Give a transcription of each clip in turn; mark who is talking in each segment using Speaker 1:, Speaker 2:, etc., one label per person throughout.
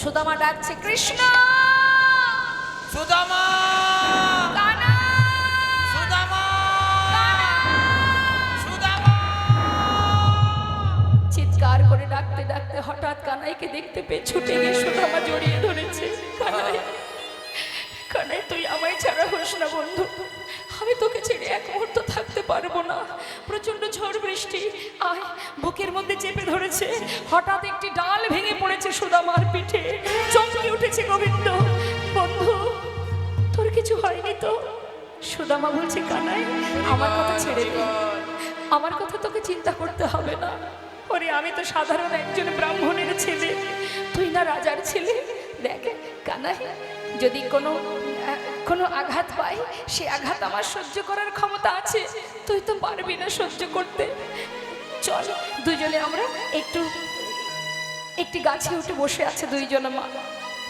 Speaker 1: সুদামা ডাকছে কৃষ্ণ,
Speaker 2: সুদামা,
Speaker 1: কানা,
Speaker 2: সুদামা,
Speaker 1: কানা।
Speaker 2: সুদামা।
Speaker 1: চিৎকার করে ডাকতে ডাকতে হঠাৎ কানাইকে দেখতে পেয়ে ছুটে গিয়ে সুদামা জড়িয়ে ধরেছে। কানাই, কানাই তুই আমায় ছাড়া হোস না বন্ধু, আমি তোকে ছেড়ে এক মুহূর্ত থাকতে পারবো না। প্রচন্ড ঝড় বৃষ্টি আয় বুকের মধ্যে চেপে ধরেছে। হঠাৎ একটি ডাল ভেঙে পড়েছে সুদামার পিঠে, চমকে উঠেছে গোবিন্দ। বন্ধু তোর কিছু হয়নি তো? সুদামা বলছে কানাই আমার কথা ছেড়ে দে, আমার কথা তোকে চিন্তা করতে হবে না। ওরে আমি তো সাধারণ একজন ব্রাহ্মণের ছেলে, তুই না রাজার ছেলে। দেখ কানাই, যদি কোনো আঘাত পাই সে আঘাত আমার সহ্য করার ক্ষমতা আছে, তুই তো পারবি না সহ্য করতে। চল দুজনে আমরা একটি গাছে উঠে বসে আছে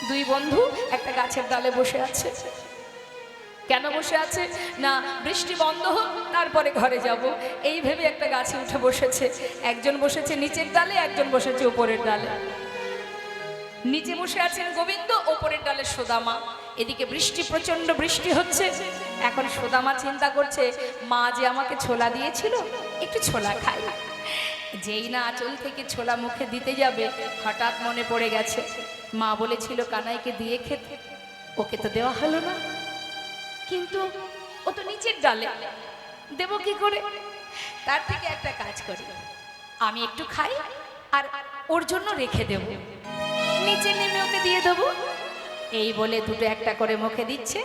Speaker 1: দুই বন্ধু একটা গাছের ডালে বসে আছে। কেন বসে আছে না বৃষ্টি বন্ধ হোক তারপরে ঘরে যাব, এই ভেবে একটা গাছে উঠে বসেছে। একজন বসেছে নিচের ডালে, একজন বসেছে উপরের ডালে। নিচে বসে আছেন গোবিন্দ, ওপরের ডালে সুদামা। এদিকে বৃষ্টি, প্রচন্ড বৃষ্টি হচ্ছে। এখন সুদামা চিন্তা করছে মা যে আমাকে ছোলা দিয়েছিল, একটু ছোলা খাই। যেই না আঁচল থেকে ছোলা মুখে দিতে যাবে হঠাৎ মনে পড়ে গেছে মা বলেছিল কানাইকে দিয়ে খেতে, ওকে তো দেওয়া হলো না। কিন্তু ও তো নিচের ডালে, দেব কি করে? তার থেকে একটা কাজ করি, আমি একটু খাই আর ওর জন্য রেখে দেব, নিচে নেমে ওকে দিয়ে দেবো। এই বলে দুটো একটা করে মুখে দিচ্ছে।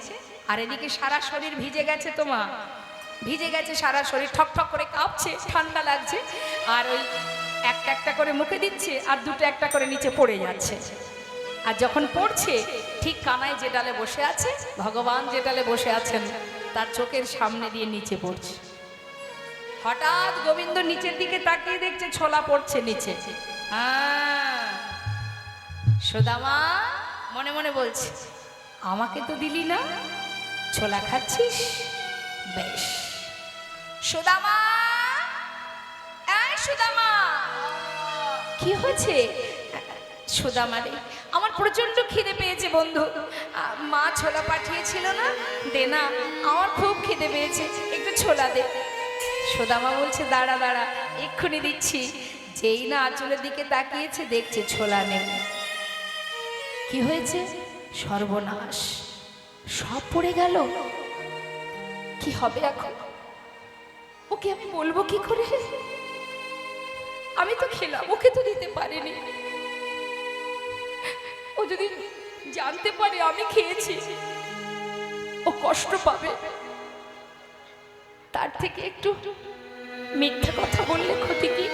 Speaker 1: আর এদিকে সারা শরীর ভিজে গেছে, তোমা ভিজে গেছে সারা শরীর, ঠক ঠক করে কাঁপছে, ঠান্ডা লাগছে। আর ওই একটা একটা করে মুখে দিচ্ছে আর দুটো একটা করে নিচে পড়ে যাচ্ছে। আর যখন পড়ছে ঠিক কানাই যে ডালে বসে আছে, ভগবান যে ডালে বসে আছেন তার চোখের সামনে দিয়ে নিচে পড়ছে। হঠাৎ গোবিন্দ নিচের দিকে তাকিয়ে দেখছে ছোলা পড়ছে নিচে। সুদামা মনে মনে বলছে আমাকে তো দিলি না, ছোলা খাচ্ছিস বেশ। সুদামা, এই সুদামা, কি হয়েছে? সুদামা রে, আমার প্রচন্ড খিদে পেয়েছে বন্ধু, মা ছোলা পাঠিয়েছিল না, দে না, আমার খুব খিদে পেয়েছে, একটু ছোলা দে। সুদামা বলছে দাঁড়া দাঁড়া, এক্ষুনি দিচ্ছি। যেই না আঁচলের দিকে তাকিয়েছে দেখছে ছোলা নেই। কি হয়েছে? সর্বনাশ, সব পড়ে গেল। কি হবে এখন? ওকে আমি বলবো কি করে? আমি তো খেলাম, ওকে তো দিতে পারিনি। ও যদি জানতে পারে আমি খেয়েছি ও কষ্ট পাবে। তার থেকে একটু মিথ্যা কথা বললে ক্ষতি কি?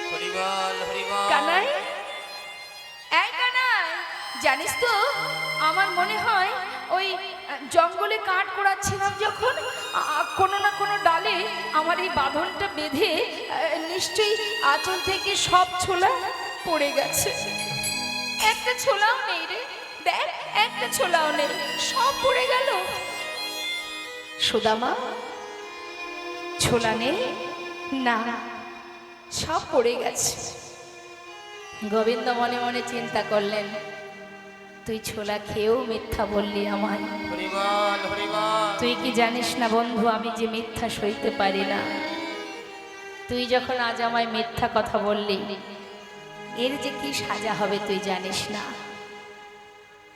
Speaker 2: হরিবল, হরিবল।
Speaker 1: কানাই, এই কানাই, জানিস তো আমার মনে হয় ওই জঙ্গলে কাঠ কোড়াচ্ছিলাম যখন কোনো না কোনো ডালে আমার এই বাঁধনটা বেঁধে নিশ্চয়ই আঁচল থেকে সব ছোলা পড়ে গেছে। একটা ছোলাও নেই রে, দেখ একটা ছোলাও নেই, সব পড়ে গেল। সুদামা, ছোলা নেই না, সব পড়ে গেছে। গোবিন্দ মনে মনে চিন্তা করলেন তুই ছোলা খেয়েও মিথ্যা বললি আমায়।
Speaker 2: হরিবল, হরিবল।
Speaker 1: তুই কি জানিস না বন্ধু আমি যে মিথ্যা সইতে পারি না। তুই যখন আজ আমায় মিথ্যা কথা বললি এর যে কি সাজা হবে তুই জানিস না।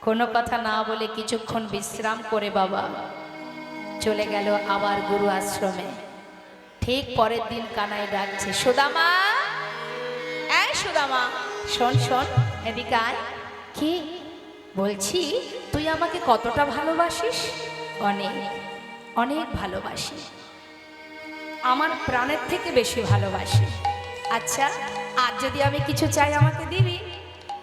Speaker 1: কোনো কথা না বলে কিছুক্ষণ বিশ্রাম করে বাবা চলে গেল আবার গুরু আশ্রমে। ঠিক পরের দিন কানাই ডাকছে সুদামা, এই সুদামা, শোন শোন এদিকে আয়। কি বলছি? তুই আমাকে কতটা ভালোবাসিস? অনেক অনেক ভালোবাসি, আমার প্রাণের থেকে বেশি ভালোবাসি। আচ্ছা আর যদি আমি কিছু চাই আমাকে দিবি?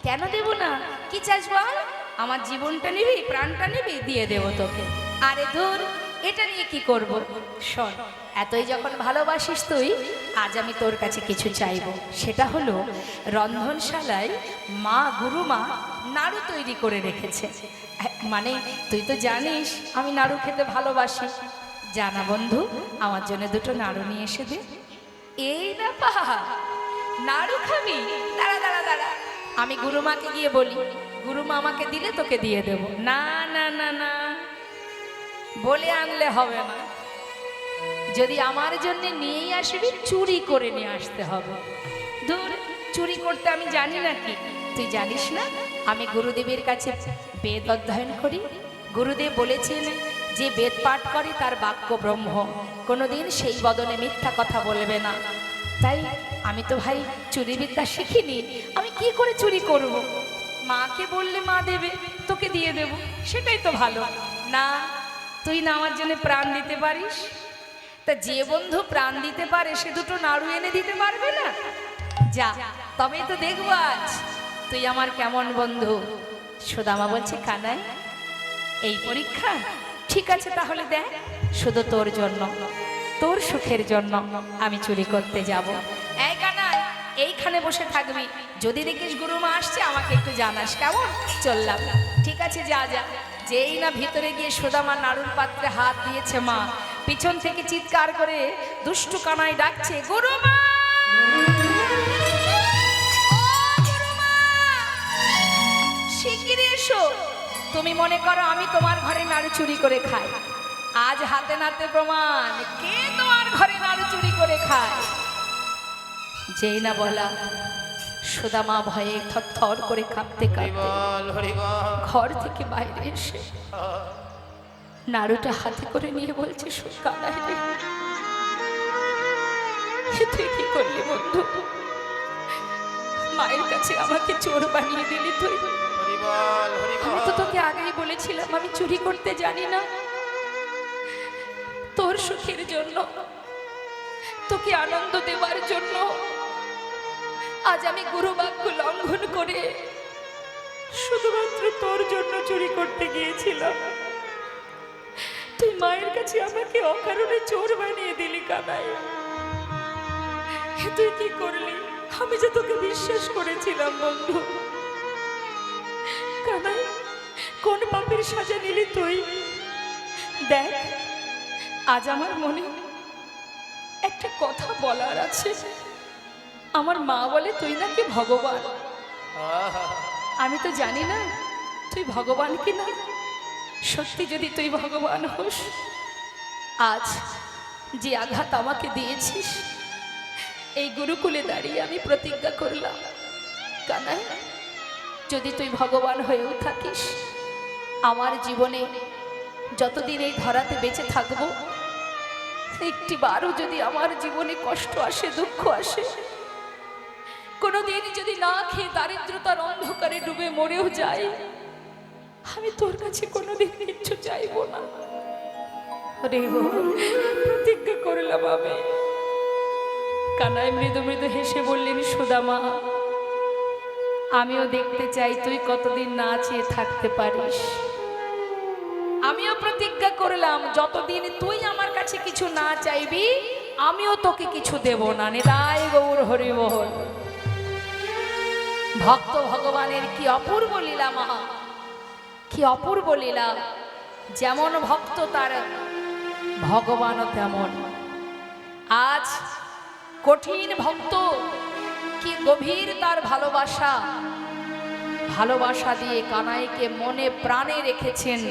Speaker 1: কেন দেব না, কি চাস বল? আমার জীবনটা নিবি, প্রাণটা নিবি, দিয়ে দেব তোকে। আরে ধুর, এটা নিয়ে কি করব? শোন, এতই যখন ভালোবাসিস তুই, আজ আমি তোর কাছে কিছু চাইব। সেটা হলো রন্ধনশালায় মা গুরুমা নাড়ু তৈরি করে রেখেছে। মানে তুই তো জানিস আমি নাড়ু খেতে ভালোবাসি। জানা বন্ধু, আমার জন্য দুটো নাড়ু নিয়ে এসে দে। এই ব্যাপার, নাড়ু খাবি? দাঁড়া দাঁড়া দাঁড়া, আমি গুরুমাকে গিয়ে বলি গুরুমা আমাকে দিলে তোকে দিয়ে দেব। না না না না, বলে আনলে হবে না। যদি আমার জন্য নিয়েই আসবি, চুরি করে নিয়ে আসতে হবে। দূর, চুরি করতে আমি জানি নাকি? তুই জানিস না আমি গুরুদেবের কাছে বেদ অধ্যয়ন করি? গুরুদেব বলেছেন যে বেদ পাঠ করে তার বাক্য ব্রহ্ম, কোনোদিন সেই বদলে মিথ্যা কথা বলবে না। তাই আমি তো ভাই চুরি বিদ্যা শিখিনি, আমি কি করে চুরি করব? মাকে বললে মা দেবে, তোকে দিয়ে দেব, সেটাই তো ভালো না? তুই না আমার জন্য প্রাণ দিতে পারিস? তা যে বন্ধু প্রাণ দিতে পারে সে দুটো নাড়ু এনে দিতে পারবে না? যা, তবেই তো দেখবো আজ তুই আমার কেমন বন্ধু। সুদামা বলছে, কানাই এই পরীক্ষা? ঠিক আছে তাহলে দেখ, শুধু তোর জন্য, তোর সুখের জন্য আমি চুরি করতে যাব। এই কানাই, এইখানে বসে থাকবি, যদি দেখিস গুরুমা আসছে আমাকে একটু জানাস, কেমন? চললাম। ঠিক আছে, যা যা। যেই না ভিতরে গিয়ে সুদামা নাড়ুর পাত্রে হাত দিয়েছে, মা পিছন থেকে চিৎকার করে দুষ্টু কানাই ডাকছে, গুরুমা! ও গুরুমা! শিগগিরই এসো। তুমি মনে করো আমি তোমার ঘরে নাড়ু চুরি করে খাই? আজ হাতে নাতে প্রমাণ, কে তোমার ঘরে নাড়ু চুরি করে খায়। যেই না বলা, সুদামা ভয়ে থরথর করে কাঁপতে কাঁপতে
Speaker 2: হরিবল হরিবল।
Speaker 1: ঘর থেকে বাইরে এসে নাড়ুটা হাতে করে নিয়ে বলছে, কানাই রে, তুই কি করলি বন্ধু? মায়ের কাছে আমাকে চোর বানিয়ে দিলি তুই।
Speaker 2: হরিবল
Speaker 1: আমি
Speaker 2: হরিবল।
Speaker 1: তো তোকে আগেই বলেছিলাম আমি চুরি করতে জানি না। তোর সুখের জন্য, তোকে আনন্দ দেওয়ার জন্য আজ আমি গুরু বাক্য লঙ্ঘন করে শুধুমাত্র তোর জন্য চুরি করতে গিয়েছিলাম। তুই মায়ের কাছে আমাকে অকারণে চোর বানিয়ে দিলি কানাই। তুই কি করলি? আমি যে তোকে বিশ্বাস করেছিলাম বন্ধু। কানাই, কোন পাপের সাজা নিলি তুই? দেখ, আজ আমার মনে একটা কথা বলার আছে। আমার মা বলে তুই নাকি ভগবান। আমি তো জানি না তুই ভগবান কি না। সত্যি যদি তুই ভগবান হোস, আজ যে আঘাত আমাকে দিয়েছিস, এই গুরুকুলে দাঁড়িয়ে আমি প্রতিজ্ঞা করলাম, কানাই যদি তুই ভগবান হয়েও থাকিস, আমার জীবনে যতদিন এই ধরাতে বেঁচে থাকবো, একটি বারও যদি আমার জীবনে কষ্ট আসে, দুঃখ আসে, কোনোদিন যদি না খেয়ে দারিদ্রতার অন্ধকারে ডুবে মরেও যায়, আমি তোর কাছে কোনোদিন কিচ্ছু চাইবো না। প্রতিজ্ঞা করলাম আমি। কানাই মৃদু মৃদু হেসে বললেন, সুদামা, আমিও দেখতে চাই তুই কতদিন না চেয়ে থাকতে পারিস। আমিও প্রতিজ্ঞা করলাম যতদিন তুই আমার কাছে কিছু না চাইবি, আমিও তোকে কিছু দেব না। নিতাই গৌর হরি বল। ভক্ত ভগবানের কি অপূর্ব লীলা মহা, কি অপূর্ব লীলা। যেমন ভক্ত তার ভগবানও তেমন। আজ কঠিন ভক্ত, কি গভীর তার ভালোবাসা, ভালোবাসা দিয়ে কানাইকে মনে প্রাণে রেখেছেন,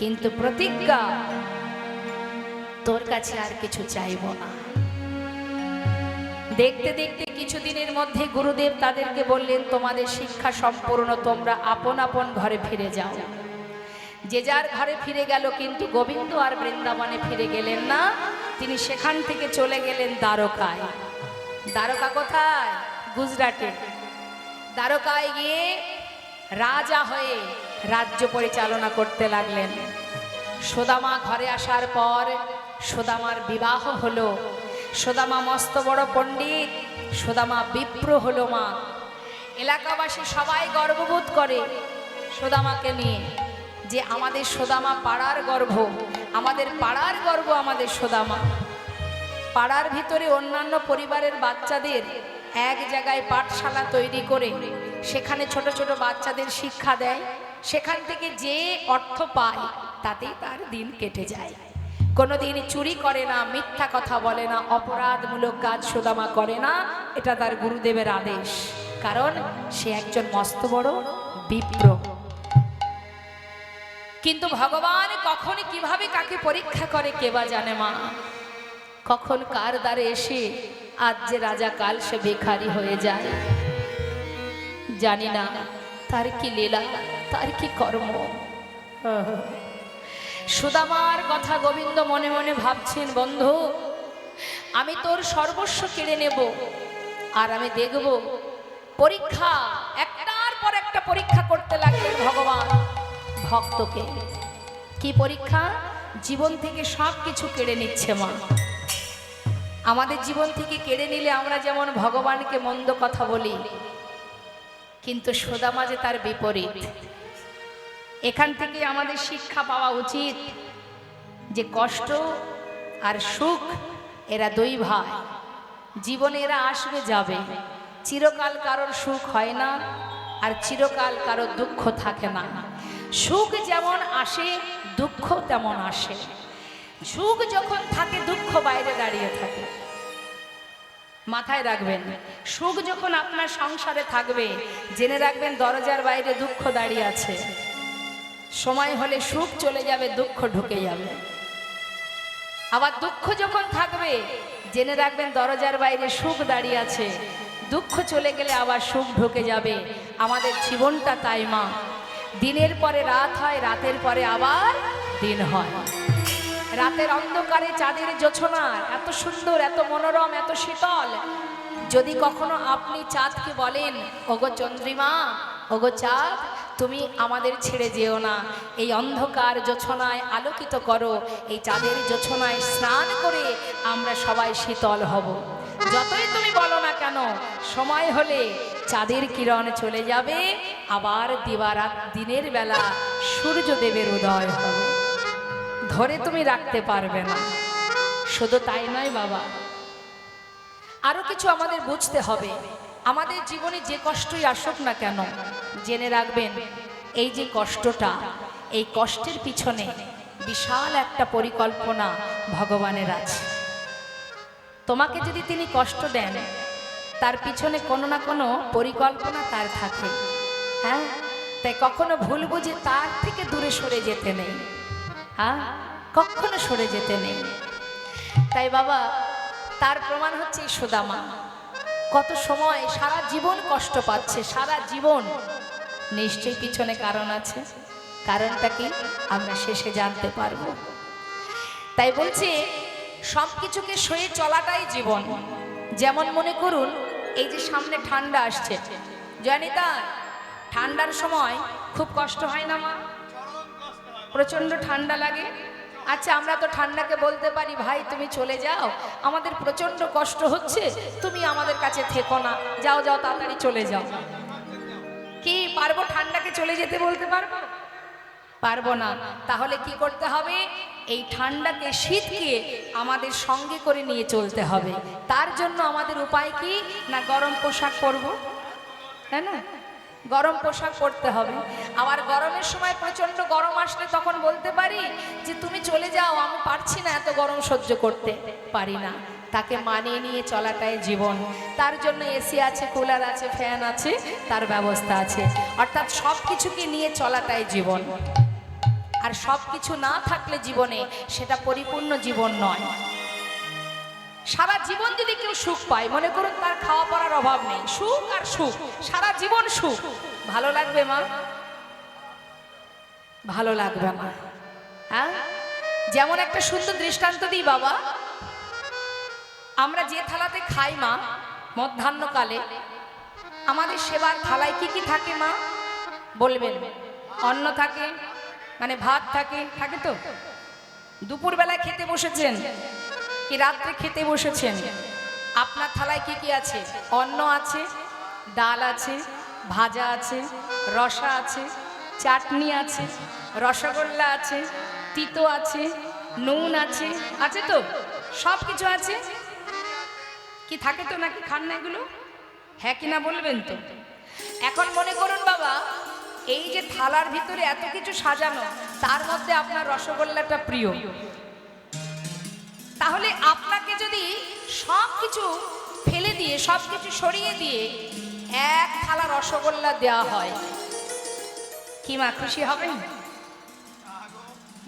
Speaker 1: কিন্তু প্রতিজ্ঞা তোর কাছে আর কিছু চাইব না। দেখতে দেখতে কিছুদিনের মধ্যে গুরুদেব তাদেরকে বললেন, তোমাদের শিক্ষা সম্পূর্ণ, তোমরা আপন আপন ঘরে ফিরে যাও। যে যার ঘরে ফিরে গেল, কিন্তু গোবিন্দ আর বৃন্দাবনে ফিরে গেলেন না। তিনি সেখান থেকে চলে গেলেন দ্বারকায়। দ্বারকা কোথায়? গুজরাটে। দ্বারকায় গিয়ে রাজা হয়ে রাজ্য পরিচালনা করতে লাগলেন। সুদামা ঘরে আসার পর সুদামার বিবাহ হলো। সুদামা মস্ত বড় পণ্ডিত, সুদামা বিপ্র হলো মা। এলাকাবাসী সবাই গর্ববোধ করে সুদামাকে নিয়ে, যে আমাদের সুদামা পাড়ার গর্ব, আমাদের পাড়ার গর্ব, আমাদের সুদামা। পাড়ার ভিতরে অন্যান্য পরিবারের বাচ্চাদের এক জায়গায় পাঠশালা তৈরি করে সেখানে ছোট ছোট বাচ্চাদের শিক্ষা দেয়। সেখান থেকে যে অর্থ পায় তাতেই তার দিন কেটে যায়। কোনোদিন চুরি করে না, মিথ্যা কথা বলে না, অপরাধমূলক কাজ সুদামা করে না। এটা তার গুরুদেবের আদেশ, কারণ সে একজন মস্ত বড় বিপ্র। কিন্তু ভগবান কখন কিভাবে কাকে পরীক্ষা করে কে বা জানে মা। কখন কার দ্বারে এসে আজ যে রাজা কাল সে ভিখারি হয়ে যায় জানি না। তার কি লীলা, তার কি কর্ম। সুদামার কথা গোবিন্দ মনে মনে ভাবছেন, বন্ধু আমি তোর সর্বস্ব কেড়ে নেব আর আমি দেখব। পরীক্ষা একটার পর একটা পরীক্ষা করতে লাগলেন ভগবান ভক্তকে। কি পরীক্ষা? জীবন থেকে সব কিছু কেড়ে নিচ্ছে মা। আমাদের জীবন থেকে কেড়ে নিলে আমরা যেমন ভগবানকে মন্দ কথা বলি, কিন্তু সুদামা যে তার বিপরীত। এখান থেকে আমাদের শিক্ষা পাওয়া উচিত যে কষ্ট আর সুখ এরা দুই ভাই। জীবনে এরা আসবে যাবে, চিরকাল কারোর সুখ হয় না আর চিরকাল কারোর দুঃখ থাকে না। সুখ যেমন আসে দুঃখ তেমন আসে। সুখ যখন থাকে দুঃখ বাইরে দাঁড়িয়ে থাকে। মাথায় রাখবেন, সুখ যখন আপনার সংসারে থাকবে জেনে রাখবেন দরজার বাইরে দুঃখ দাঁড়িয়ে আছে। সময় হলে সুখ চলে যাবে, দুঃখ ঢুকে যাবে। আবার দুঃখ যখন থাকবে জেনে রাখবেন দরজার বাইরে সুখ দাঁড়িয়ে আছে। দুঃখ চলে গেলে আবার সুখ ঢুকে যাবে। আমাদের জীবনটা তাই মা, দিনের পরে রাত হয়, রাতের পরে আবার দিন হয়। রাতের অন্ধকারে চাঁদের জোছনা এত সুন্দর, এত মনোরম, এত শীতল। যদি কখনো আপনি চাঁদকে বলেন, ওগো চন্দ্রিমা, ওগো চাঁদ, তুমি আমাদের ছেড়ে যেও না, এই অন্ধকার জোছনায় আলোকিত করো, এই চাঁদের জোছনায় স্নান করে আমরা সবাই শীতল হব। যতই তুমি বলো না কেন, সময় হলে চাঁদের কিরণ চলে যাবে, আবার দিবারাত দিনের বেলা সূর্যদেবের উদয় হবে। ধরে তুমি রাখতে পারবে না। শুধু তাই নয় বাবা, আরো কিছু আমাদের বুঝতে হবে। আমাদের জীবনে যে কষ্টই আসুক না কেন, জেনে রাখবেন এই যে কষ্টটা, এই কষ্টের পিছনে বিশাল একটা পরিকল্পনা ভগবানের আছে। তোমাকে যদি তিনি কষ্ট দেন, তার পিছনে কোনো না কোনো পরিকল্পনা তার থাকে। হ্যাঁ, তাই কখনো ভুল বুঝে তার থেকে দূরে সরে যেতে নেই। হ্যাঁ, কখনো সরে যেতে নেই। তাই বাবা, তার প্রমাণ হচ্ছে সুদামা। কত সময় সারা জীবন কষ্ট পাচ্ছে, সারা জীবন। নিশ্চয়ই পিছনে কারণ আছে। কারণটা কি আমরা শেষে জানতে পারবো। তাই বলছি, সব কিছুকে সয়ে চলাটাই জীবন। যেমন মনে করুন, এই যে সামনে ঠান্ডা আসছে, জানিতা, ঠান্ডার সময় খুব কষ্ট হয় না মা? প্রচন্ড ঠান্ডা লাগে। আচ্ছা, আমরা তো ঠান্ডাকে বলতে পারি, ভাই তুমি চলে যাও, আমাদের প্রচন্ড কষ্ট হচ্ছে, তুমি আমাদের কাছে থেকো না, যাও যাও তাড়াতাড়ি চলে যাও। কি পারবো ঠান্ডাকে চলে যেতে বলতে পারবো? পারবো না। তাহলে কি করতে হবে? এই ঠান্ডাকে, শীতকে আমাদের সঙ্গে করে নিয়ে চলতে হবে। তার জন্য আমাদের উপায় কি না, গরম পোশাক পরবো, তাই না? গরম পোশাক পরতে হবে। আবার গরমের সময় প্রচন্ড গরম আসলে তখন বলতে পারি যে তুমি চলে যাও, আমি পারছি না, এত গরম সহ্য করতে পারি না। তাকে মানিয়ে নিয়ে চলাটাই জীবন। তার জন্য এসি আছে, কুলার আছে, ফ্যান আছে, তার ব্যবস্থা আছে। অর্থাৎ সব কিছুকে নিয়ে চলাটাই জীবন। আর সব কিছু না থাকলে জীবনে সেটা পরিপূর্ণ জীবন নয়। সারা জীবন যদি কেউ সুখ পায়, মনে করুন তার খাওয়া পড়ার অভাব নেই, সুখ আর সুখ, সারা জীবন সুখ, ভালো লাগবে মা? ভালো লাগবে না। হ্যাঁ, যেমন একটা সুন্দর দৃষ্টান্ত দিই বাবা। আমরা যে থালাতে খাই মা, মধ্যাহ্নকালে আমাদের সেবার থালায় কি কি থাকে মা বলবেন? অন্ন থাকে, মানে ভাত থাকে, থাকে তো? দুপুরবেলায় খেতে বসেছেন কি রাত্রে খেতে বসেছেন, আপনার থালায় কি কি আছে? অন্ন আছে, ডাল আছে, ভাজা আছে, রসা আছে, চাটনি আছে, রসগোল্লা আছে, তিতো আছে, নুন আছে, আছে তো? সব কিছু আছে। কি থাকে তো নাকি খান না এগুলো? হ্যাঁ কিনা বলবেন তো? এখন মনে করুন বাবা, এই যে থালার ভিতরে এত কিছু সাজানো, তার মধ্যে আপনার রসগোল্লাটা প্রিয়। তাহলে আপনাকে যদি সব কিছু ফেলে দিয়ে, সব কিছু সরিয়ে দিয়ে এক থালা রসগোল্লা দেওয়া হয়, কি মা খুশি হবেন?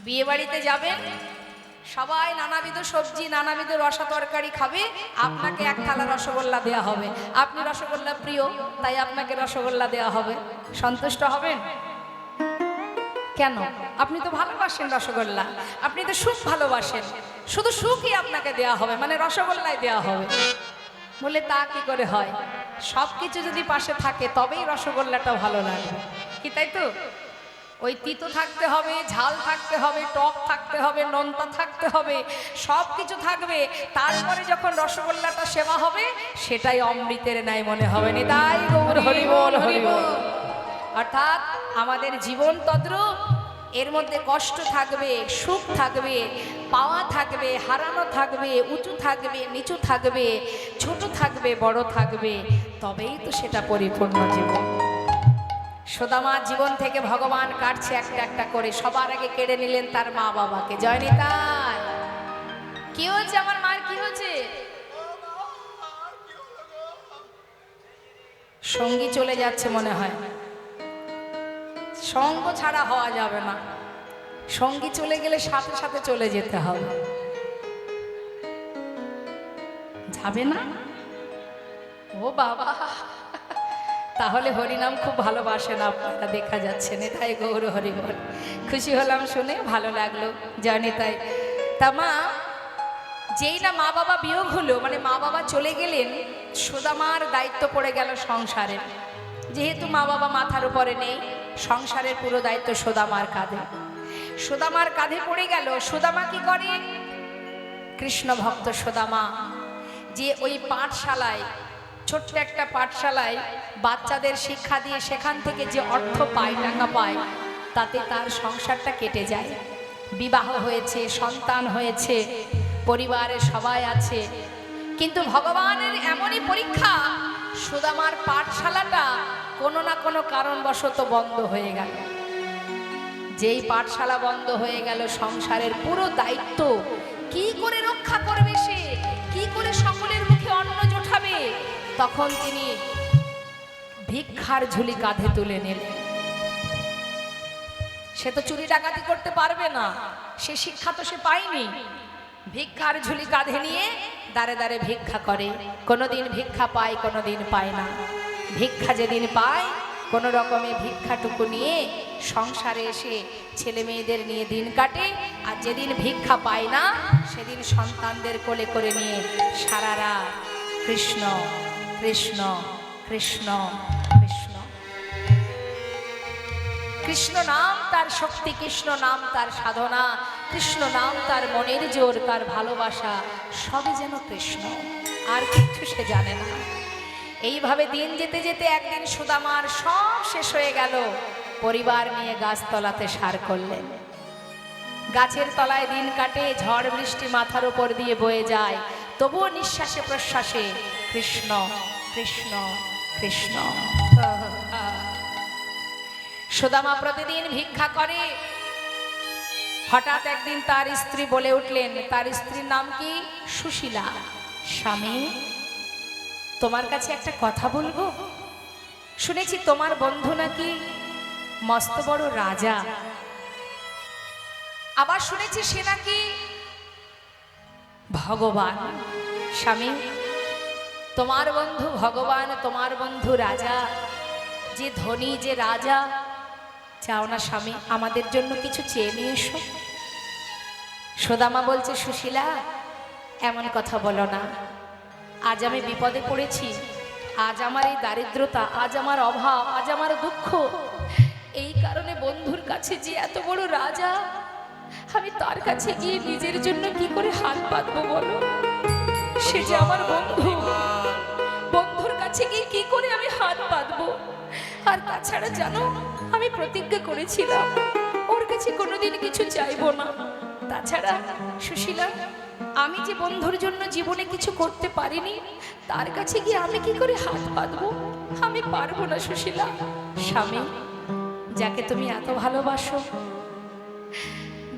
Speaker 1: বিয়ে বাড়িতে যাবেন, সবাই নানাবিধ সবজি নানাবিধ রসা তরকারি খাবে, আপনাকে এক থালা রসগোল্লা দেওয়া হবে। আপনি রসগোল্লা প্রিয়, তাই আপনাকে রসগোল্লা দেওয়া হবে। সন্তুষ্ট হবেন? কেন? আপনি তো ভালোবাসেন রসগোল্লা, আপনি তো সুখ ভালোবাসেন, শুধু সুখই আপনাকে দেওয়া হবে, মানে রসগোল্লাই দেওয়া হবে। বলে তা কি করে হয়? সব কিছু যদি পাশে থাকে তবেই রসগোল্লাটা ভালো লাগবে, কি তাই তো? ওই তিতো থাকতে হবে, ঝাল থাকতে হবে, টক থাকতে হবে, নোনতা থাকতে হবে, সব কিছু থাকবে, তারপরে যখন রসগোল্লাটা সেবা হবে সেটাই অমৃতের ন্যায় মনে হবে। নিতাই গৌর হরি বল হরি বল। অর্থাৎ আমাদের জীবন তদ্রূপ, এর মধ্যে কষ্ট থাকবে, সুখ থাকবে, পাওয়া থাকবে, হারানো থাকবে, উঁচু থাকবে, নিচু থাকবে, ছোট থাকবে, বড় থাকবে, তবেই তো সেটা পরিপূর্ণ জীবন। সুদামার জীবন থেকে ভগবান কাটছে একটা একটা করে। সবার আগে কেড়ে নিলেন তার মা বাবাকে। জয় নিতাই। কি হচ্ছে আমার মার? কি হচ্ছে? সঙ্গী চলে যাচ্ছে মনে হয়। সঙ্গ ছাড়া হওয়া যাবে না, সঙ্গী চলে গেলে সাথে সাথে চলে যেতে হবে। যাবে না? ও বাবা, তাহলে হরিনাম খুব ভালোবাসেন আপনারা, দেখা যাচ্ছে। নিতাই গৌর হরি বল। খুশি হলাম শুনে, ভালো লাগলো। জানি তাই। তা মা, যেই না মা বাবা বিয়োগ হলো, মানে মা বাবা চলে গেলেন, সুদামার দায়িত্ব পড়ে গেল সংসারের। যেহেতু মা বাবা মাথার উপরে নেই, সংসারের পুরো দায়িত্ব সুদামার কাঁধে। সুদামার কাঁধে পড়ে গেল। সুদামা কি করে? কৃষ্ণ ভক্ত সুদামা, যে ওই পাঠশালায়, ছোট্ট একটা পাঠশালায় বাচ্চাদের শিক্ষা দিয়ে সেখান থেকে যে অর্থ পায়, টাকা পায়, তাতে তার সংসারটা কেটে যায়। বিবাহ হয়েছে, সন্তান হয়েছে, পরিবারে সবাই আছে, কিন্তু ভগবানের এমনই পরীক্ষা, সুদামার পাঠশালাটা কোনো না কোনো কারণবশত বন্ধ হয়ে গেল। যেই পাঠশালা বন্ধ হয়ে গেল, সংসারের পুরো দায়িত্ব কি করে রক্ষা করবে সে, কি করে সকলের মুখে অন্ন জোটাবে, তখন তিনি ভিক্ষার ঝুলি কাঁধে তুলে নিলেন। সে তো চুরি ডাকাতি করতে পারবে না, সে শিক্ষা তো সে পায়নি। ভিক্ষার ঝুলি কাঁধে নিয়ে দাঁড়ে দাঁড়ে ভিক্ষা করে। কোনোদিন ভিক্ষা পায়, কোনোদিন পায় না। ভিক্ষা যেদিন পায়, কোনো রকমে ভিক্ষাটুকু নিয়ে সংসারে এসে ছেলে মেয়েদের নিয়ে দিন কাটে। আর যেদিন ভিক্ষা পায় না, সেদিন সন্তানদের কোলে করে নিয়ে সারা রাত কৃষ্ণ কৃষ্ণ কৃষ্ণ কৃষ্ণ। কৃষ্ণ নাম তার শক্তি, কৃষ্ণ নাম তার সাধনা, কৃষ্ণ নাম তার মনের জোর, তার ভালোবাসা, সবই যেন কৃষ্ণ, আর কিছু সে জানে না। এইভাবে দিন যেতে যেতে একদিন সুদামার সব শেষ হয়ে গেল। পরিবার নিয়ে গাছতলাতে সার করলেন। গাছের তলায় দিন কাটে, ঝড় বৃষ্টি মাথার উপর দিয়ে বয়ে যায়, তবুও নিঃশ্বাসে প্রশ্বাসে কৃষ্ণ কৃষ্ণ কৃষ্ণ। সুদামা প্রতিদিন ভিক্ষা করে। হঠাৎ একদিন তার স্ত্রী বলে উঠলেন, তার স্ত্রীর নাম কি? সুশীলা। স্বামী, তোমার কাছে একটা কথা বলবো। শুনেছি তোমার বন্ধু নাকি মস্ত বড় রাজা, আবার শুনেছি সে নাকি ভগবান। স্বামী, তোমার বন্ধু ভগবান, তোমার বন্ধু রাজা, যে ধনী, যে রাজা, চাও না স্বামী আমাদের জন্য কিছু চেয়ে নিয়ে এসো? সুদামা বলছে, সুশীলা এমন কথা বলো না। আজ আমি বিপদে পড়েছি, আজ আমার এই দারিদ্রতা, আজ আমার অভাব, আজ আমার দুঃখ, এই কারণে বন্ধুর কাছে যে এত বড় রাজা, আমি তার কাছে গিয়ে নিজের জন্য কি করে হাত পাতবো বলো? সে যে আমার বন্ধু, বন্ধুর কাছে গিয়ে কি করে আমি হাত পাতবো? আর তাছাড়া জানো, আমি প্রতিজ্ঞা করেছিলাম ওর কাছে কোনোদিন কিছু চাইবো না। তাছাড়া সুশীলা, আমি যে বন্ধুর জন্য জীবনে কিছু করতে পারিনি, তার কাছে গিয়ে আমি কি করে হাত পাতবো? আমি পারবো না সুশীলা। স্বামী, যাকে তুমি এত ভালোবাসো,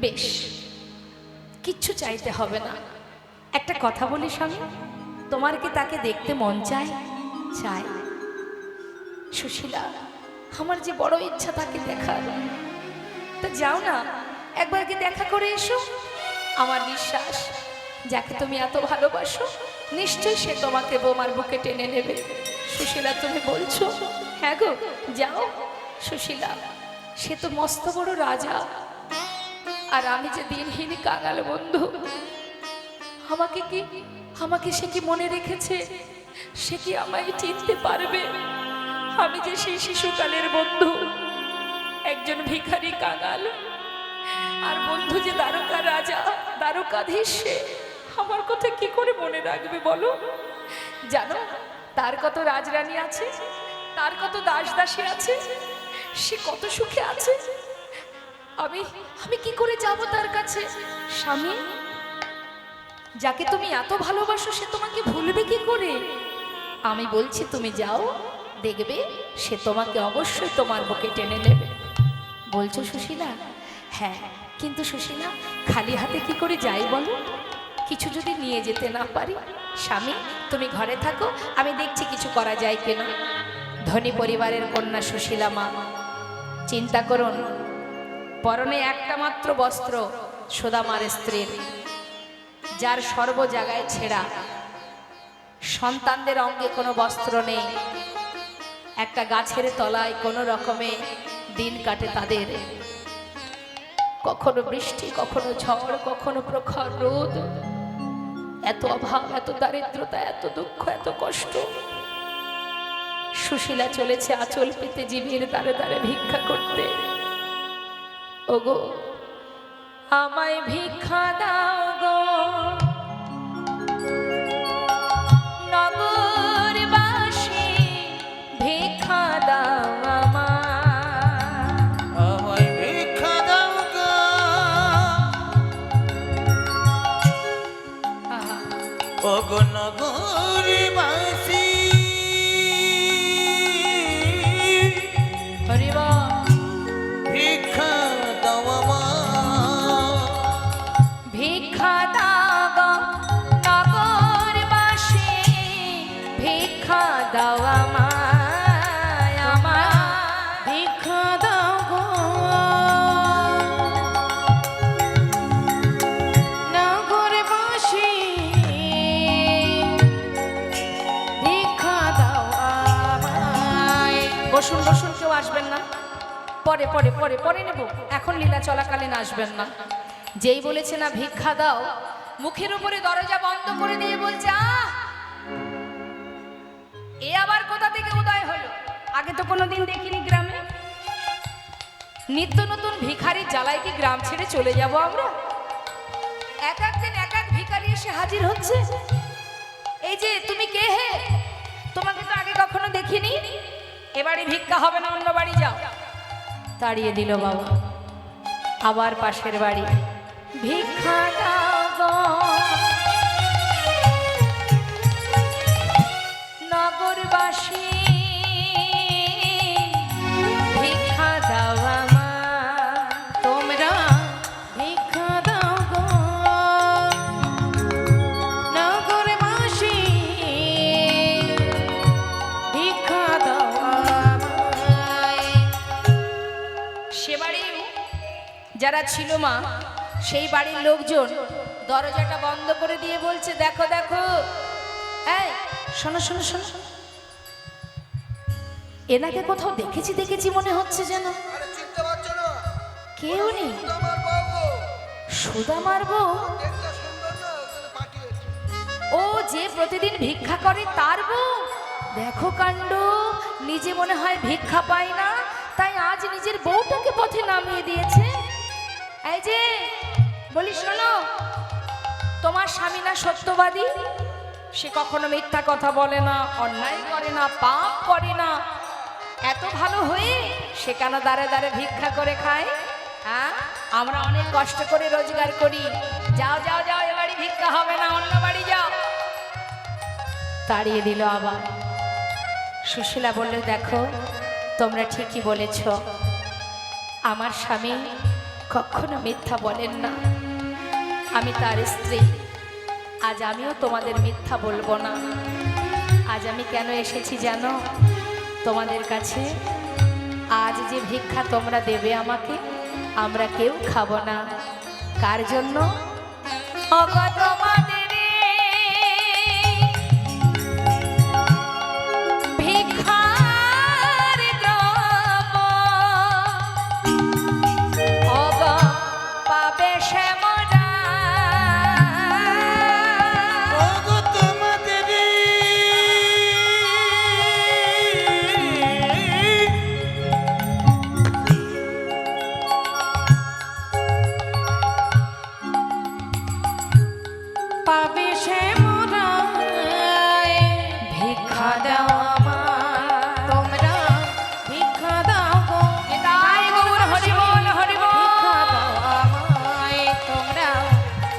Speaker 1: বেশ কিচ্ছু চাইতে হবে না। একটা কথা বলি স্বামী, তোমার কি তাকে দেখতে মন চায়? চায়। সুশীলা, আমার যে বড় ইচ্ছা তাকে দেখার। তা যাও না, একবার কি দেখা করে এসো। আমার বিশ্বাস যাকে তুমি এত ভালোবাসো নিশ্চয়ই সে তোমাকে বোমার বুকে টেনে নেবে। সুশীলা তুমি বলছো? হ্যাঁ গো, যাও। সুশীলা, সে তো মস্ত বড় রাজা, আর আমি যে দিনহীন কাঙাল বন্ধু। আমাকে সে কি মনে রেখেছে? সে কি আমায় চিনতে পারবে? আমি যে সেই শিশুকালের বন্ধু, একজন ভিখারি কাঙাল, আর বন্ধু যে দ্বারকা রাজা, দ্বারকাধীশ, সে আমার কথা কি করে মনে রাখবে বলো? জানো, তার কত রাজরানী আছে, তার কত দাস দাসী আছে, সে কত সুখে আছে। আমি কি করে যাব তার কাছে? স্বামী, যাকে তুমি এত ভালোবাসো সে তোমাকে ভুলবে কি করে? আমি বলছি তুমি যাও, দেখবে সে তোমাকে অবশ্যই তোমার বুকে টেনে নেবে। বলছো সুশীলা? হ্যাঁ, কিন্তু সুশীলা, খালি হাতে কি করে যাই বলো? কিছু যদি নিয়ে যেতে না পারি? স্বামী, তুমি ঘরে থাকো, আমি দেখছি কিছু করা যায় কিনা। ধনী পরিবারের কন্যা সুশীলা মা, চিন্তা করুন, পরনে একটা মাত্র বস্ত্র সুদামার স্ত্রীর, যার সর্ব জায়গায় ছেঁড়া, সন্তানদের অঙ্গে কোনো বস্ত্র নেই, একটা গাছের তলায় কোনো রকমে দিন কাটে তাদের। কখনো বৃষ্টি, কখনো ঝড়, কখনো প্রখর রোদ, এত অভাব, এত দারিদ্রতা, এত দুঃখ, এত কষ্ট। সুশীলা চলেছে আঁচল পেতে জীবের দ্বারে দ্বারে ভিক্ষা করতে। ওগো, আমায় ভিক্ষা দাও গো, নগরবাসী ভিক্ষা দাও
Speaker 2: আমায় ভিক্ষা দাও গো। ওগো নগরবাসী,
Speaker 1: হরিবা
Speaker 2: ভিক্ষা দাও আমায়।
Speaker 1: ভিক্ষা দাও গো, নগরবাসী ভিক্ষা দাও আমায়, আমায় ভিক্ষা দাও গো, নগরবাসী ভিক্ষা দাও আমায়। বসুন বসুন, কেউ আসবেন না, পরে পরে পরে পরে নেব, এখন লীলা চলাকালীন আসবেন না। যেই বলেছে না ভিক্ষা দাও, মুখের উপরে দরজা বন্ধ করে দিয়ে বলছে, এ আবার কোথা থেকে উদয় হলো? আগে তো কোনোদিন দেখিনি গ্রামে। নিত্য নতুন ভিখারির জ্বালায় কি গ্রাম ছেড়ে চলে যাব আমরা? এক এক দিন এক এক ভিখারি এসে হাজির হচ্ছে। এই যে তুমি কে হে? তোমাকে তো আগে কখনো দেখিনি। এবারে ভিক্ষা হবে না, অন্য বাড়ি যাও। তাড়িয়ে দিল বাবা। আবার পাশের বাড়ি, ভিক্ষা দাও গো, নগরবাসী ভিক্ষা দাও আমায়, তোমরা ভিক্ষা দাও গো, নগরবাসী ভিক্ষা দাও আমায়। সে বাড়ি যারা ছিল মা, সেই বাড়ির লোকজন দরজাটা বন্ধ করে দিয়ে বলছে, দেখো দেখো, এই শোনো শোনো শোনো, এনাকে কোথাও দেখেছি দেখেছি মনে হচ্ছে যেন। কে উনি? সুদামার বউ? ও যে প্রতিদিন ভিক্ষা করে তার বউ? দেখো কাণ্ড, নিজে মনে হয় ভিক্ষা পায় না, তাই আজ নিজের বউটাকে পথে নামিয়ে দিয়েছে। এই যে বলি শোনো, তোমার স্বামী না সত্যবাদী, সে কখনো মিথ্যা কথা বলে না, অন্যায় করে না, পাপ করে না, এত ভালো হয়ে সে কেন দাঁড়ে দাঁড়ে ভিক্ষা করে খায়? হ্যাঁ, আমরা অনেক কষ্ট করে রোজগার করি। যাও যাও যাও, এ বাড়ি ভিক্ষা হবে না, অন্য বাড়ি যাও। তাড়িয়ে দিল আবার। সুশীলা বললে, দেখো তোমরা ঠিকই বলেছ, আমার স্বামী কখনো মিথ্যা বলেন না, আমি তার স্ত্রী। আজ আমিও তোমাদের মিথ্যা বলবো না। আজ আমি কেন এসেছি জানো তোমাদের কাছে? আজ যে ভিক্ষা তোমরা দেবে আমাকে, আমরা কেউ খাবো না। কার জন্য? ওগো তোমাদের ভিক্ষার দ্রব্য, ওগো পাবে সে মরা।
Speaker 2: ওগো তোমাদের
Speaker 1: পাবে সে মরা। ভিক্ষা দাও আমায়, তোমরা ভিক্ষা দাও গো। নিতাই গৌর হরি বল হরি বল। ভিক্ষা দাও আমায়, তোমরা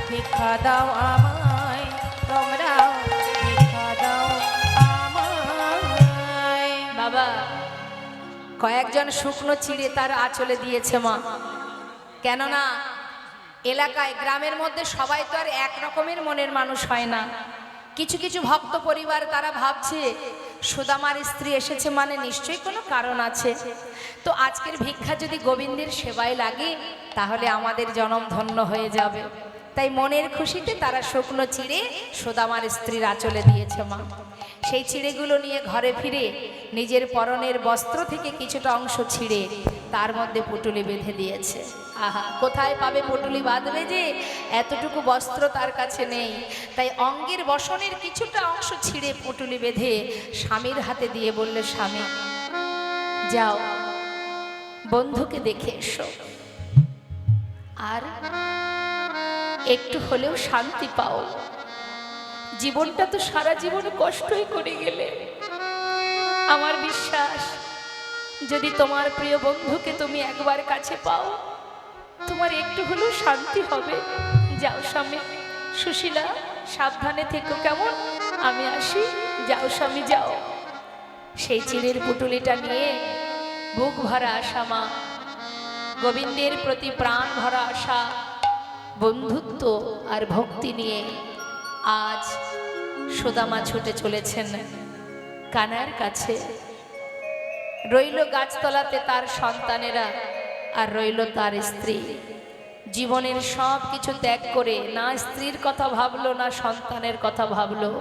Speaker 1: ভিক্ষা দাও আমায়, তোমরা ভিক্ষা দাও আমায়। বাবা, কয়েকজন শুকনো চিড়ে তার আঁচলে দিয়েছে মা। কেননা এলাকায় গ্রামের মধ্যে সবাই তো আর এক রকমের মনের মানুষ হয় না। কিছু কিছু ভক্ত পরিবার তারা ভাবছে সুদামার স্ত্রী এসেছে মানে নিশ্চয়ই কোনো কারণ আছে। তো আজকের ভিক্ষা যদি গোবিন্দের সেবায় লাগে তাহলে আমাদের জনম ধন্য হয়ে যাবে। তাই মনের খুশিতে তারা শুকনো চিড়ে সুদামার স্ত্রীর আঁচলে দিয়েছে মা। সেই চিড়েগুলো নিয়ে ঘরে ফিরে নিজের পরনের বস্ত্র থেকে কিছুটা অংশ ছিঁড়ে তার মধ্যে পুটুলি বেঁধে দিয়েছে। আহা, কোথায় পাবে পুটুলি বাঁধবে যে? এতটুকু বস্ত্র তার কাছে নেই। তাই অঙ্গের বসনের কিছুটা অংশ ছিঁড়ে পুটুলি বেঁধে স্বামীর হাতে দিয়ে বললে, স্বামী যাও বন্ধুকে দেখে এসো, আর একটু হলেও শান্তি পাও। জীবনটা তো সারা জীবন কষ্টই করে গেলে। আমার বিশ্বাস যদি তোমার প্রিয় বন্ধুকে তুমি একবার কাছে পাও তোমার একটু হলেও শান্তি হবে। যাও স্বামী। সুশীলা, সাবধানে থেকো কেমন? আমি আসি। যাও স্বামী যাও। সেই চিড়ের পুটুলিটা নিয়ে বুক ভরা আশা মা, গোবিন্দের প্রতি প্রাণ ভরা আশা, বন্ধুত্ব আর ভক্তি নিয়ে আজ সুদামা ছুটে চলেছেন কানার কাছে। রইল গাছতলাতে তার সন্তানেরা, আর রইল তার স্ত্রী। জীবনের সব কিছু ত্যাগ করে না স্ত্রীর কথা ভাবলো না সন্তানের কথা ভাবলো,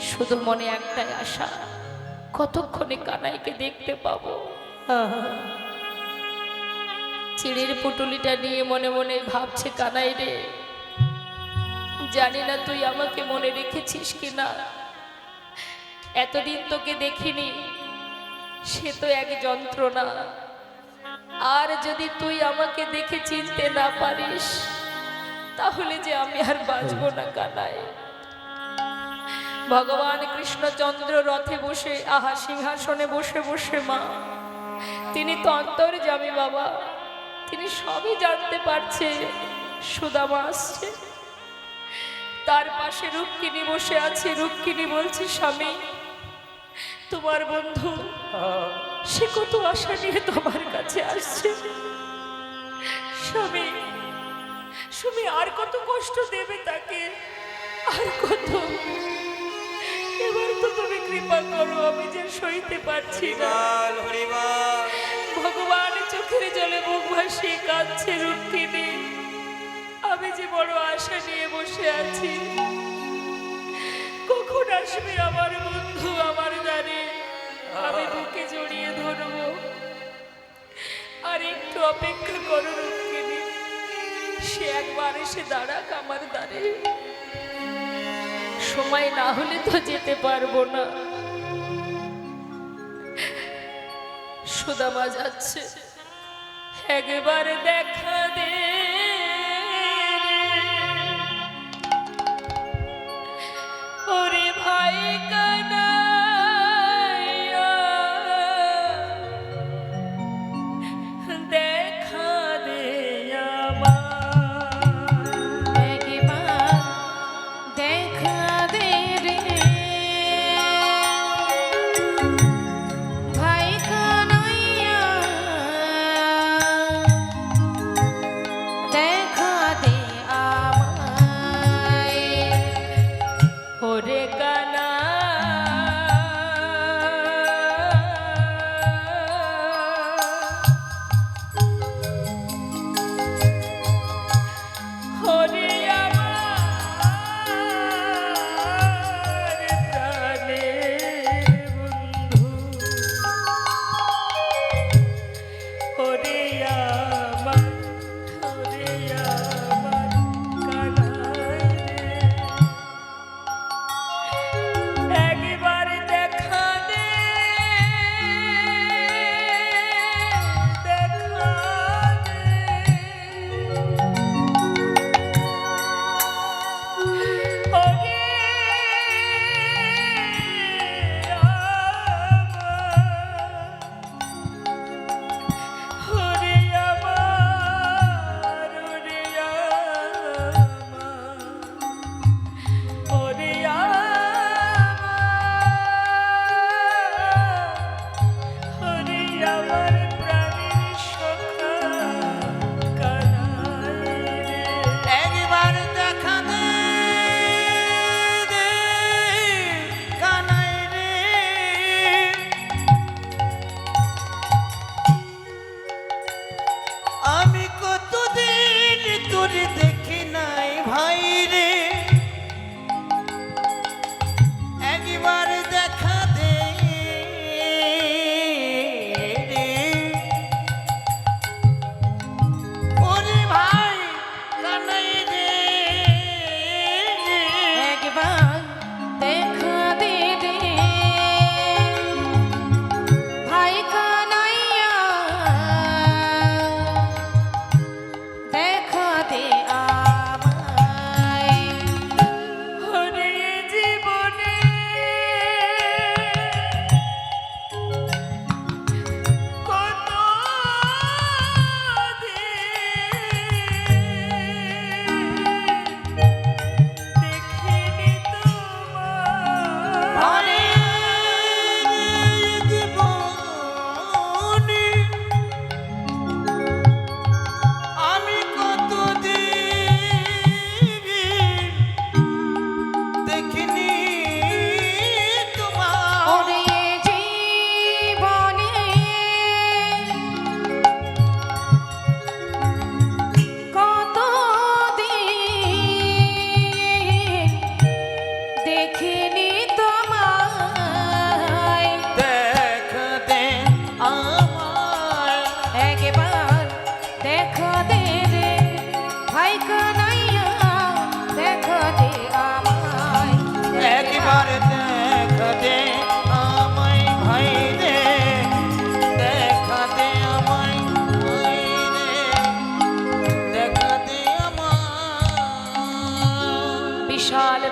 Speaker 1: শুধু মনে একটাই আশা, কতক্ষণে কানাইকে দেখতে পাবো। চিড়ের পুটুলিটা নিয়ে মনে মনে ভাবছে, কানাই রে, জানি না তুই আমাকে মনে রেখেছিস কিনা। এতদিন তোকে দেখিনি, সে তো এক যন্ত্রণা। আর যদি তুই আমাকে দেখে চিনতে না পারিস তাহলে যে আমি আর বাঁচবো না কানাই। ভগবান কৃষ্ণচন্দ্র রথে বসে, আহা সিংহাসনে বসে বসে মা, তিনি তো অন্তর্যামী বাবা, তিনি সবই জানতে পারছে সুদামা আসছে। তার পাশে রুক্মিণী বসে আছে। রুক্মিণী বলছে, স্বামী তোমার বন্ধু সে কত আশা নিয়ে তোমার কাছে আসছে। স্বামী স্বামী আর কত কষ্ট দেবে তাকে, আর কত। এবার তো তুমি কৃপা করো, আমি যে সইতে পারছি না। ভগবান চোখের জলে মুখ ভাসিয়ে কাঁদছে রুক্মিণী। আমি যে বড় আশা নিয়ে বসে আছি, কখন আসবে আমার বন্ধু আমার দ্বারে, আমি বুকে জড়িয়ে ধরবো। আর একটু অপেক্ষা করো রুক্মিণী, সে একবার এসে দাঁড়াক আমার দ্বারে। সময় না হলে তো যেতে পারবো না। সুদামা যাচ্ছে, একবার দেখা দে ওরে ভাই কানাইয়া, দেখা দে আমায়, একবার দেখা দে রে ভাই কানাইয়া।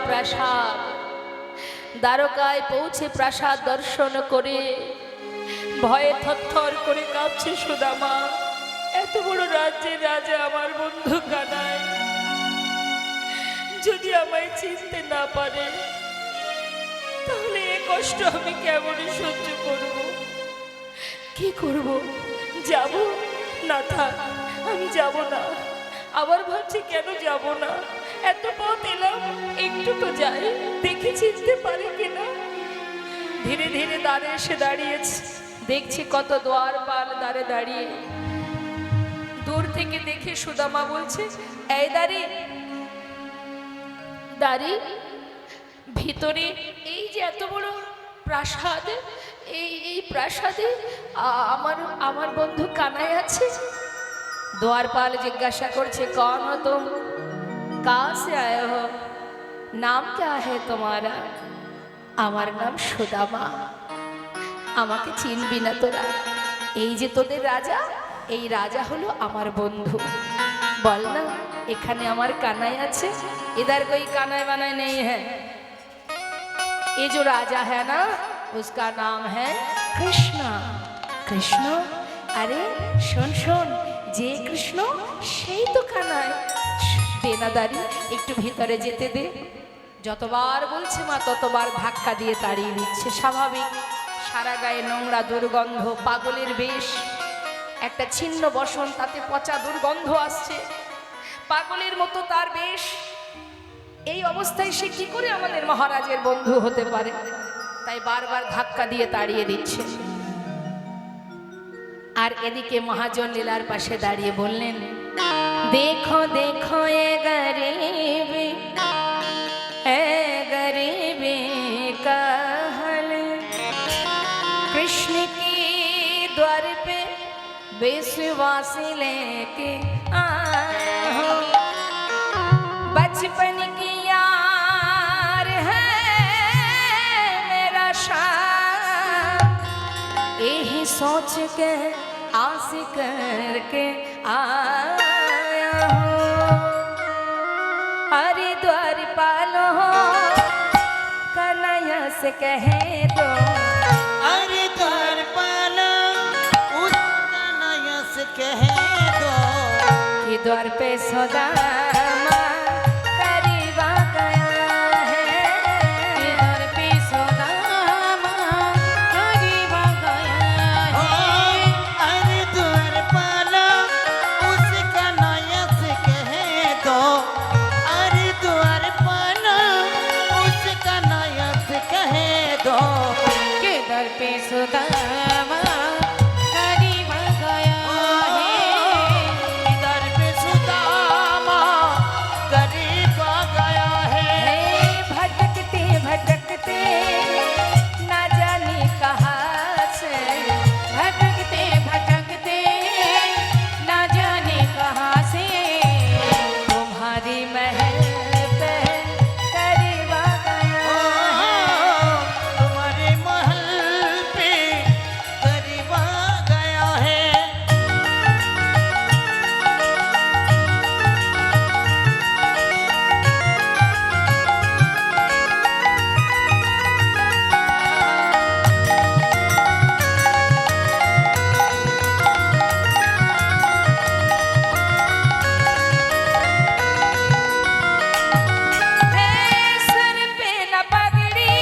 Speaker 1: প্রাসাদ। দ্বারকায় পৌঁছে প্রাসাদ দর্শন করে ভয়ে থরথর করে কাঁপছে সুদামা। এত বড় রাজ্যের রাজা আমার বন্ধু কানাই যদি আমায় চিনতে না পারে, তাহলে এ কষ্ট আমি কেমনই সহ্য করব? কি করব? যাব না? থাক, আমি যাব না। আবার ভাবছি কেন যাব না, এত পথ এলাম, একটু তো যাই, দেখে চিনতে পারি কিনা। ধীরে ধীরে দ্বারে এসে দাঁড়িয়েছে, দেখছি কত দ্বারপাল দ্বারে দাঁড়িয়ে। দূর থেকে দেখে সুদামা বলছে, এই দাঁড়ি দাঁড়ি, ভিতরে এই যে এত বড় প্রাসাদ, এই প্রাসাদে আমার আমার বন্ধু কানাই আছে। द्वारपाल जिज्ञासा করছে, कौन हो तुम, कहाँ से आए हो, नाम क्या है तुम्हारा? আমার নাম সুদামা। আমাকে চিনবি না তোরা? এই যে তোদের রাজা, এই রাজা হলো আমার বন্ধু। বল না, এখানে আমার কানাই আছে। इधर कोई कानाई वानाई नहीं है, ये जो राजा है ना, उसका नाम है कृष्ण। कृष्ण? अरे শোন শোন, যে কৃষ্ণ সেই তো কানাই। দে না দাঁড়ি, একটু ভিতরে যেতে দে। যতবার বলছে মা ততবার ধাক্কা দিয়ে তাড়িয়ে দিচ্ছে। স্বাভাবিক, সারা গায়ে নোংরা দুর্গন্ধ, পাগলের বেশ, একটা ছিন্ন বসন, তাতে পচা দুর্গন্ধ আসছে, পাগলের মতো তার বেশ। এই অবস্থায় সে কি করে আমাদের মহারাজের বন্ধু হতে পারে? তাই বারবার ধাক্কা দিয়ে তাড়িয়ে দিচ্ছে। আর এদিকে মহাজন লীলার পাশে দাঁড়িয়ে বললেন, দেখো দেখো এ গরিবি, এ गरीबी का हाल, कृष्ण की द्वार पे विश्वासी लेके आया हो, बचपन की यार है मेरा शाम, यही सोच के आस करके आया हूँ। हरिद्वार पालो कन्हैया से कहे दो,
Speaker 2: अरे द्वारपाल उस कन्हैया से कह दो
Speaker 1: कि द्वार पे सुदामा करीब आ गया है, कि द्वार पे सुदामा करीब आ गया
Speaker 2: ओ,
Speaker 1: है।
Speaker 2: अरे द्वारपाल उस कन्हैया से कह दो, अरे द्वारपाल उस कन्हैया से कह दो
Speaker 1: कि द्वार पे सुदामा करीब आ गया है,
Speaker 2: इधर पे सुदामा करीब आ गया है।
Speaker 1: भटकते भटकते ना जाने कहाँ से, भटकते भटकते ना जाने कहाँ से, तुम्हारी महल पे करीब आ गया है।
Speaker 2: तुम्हारे महल पे करीब आ गया है।
Speaker 1: सर पे न पगड़ी,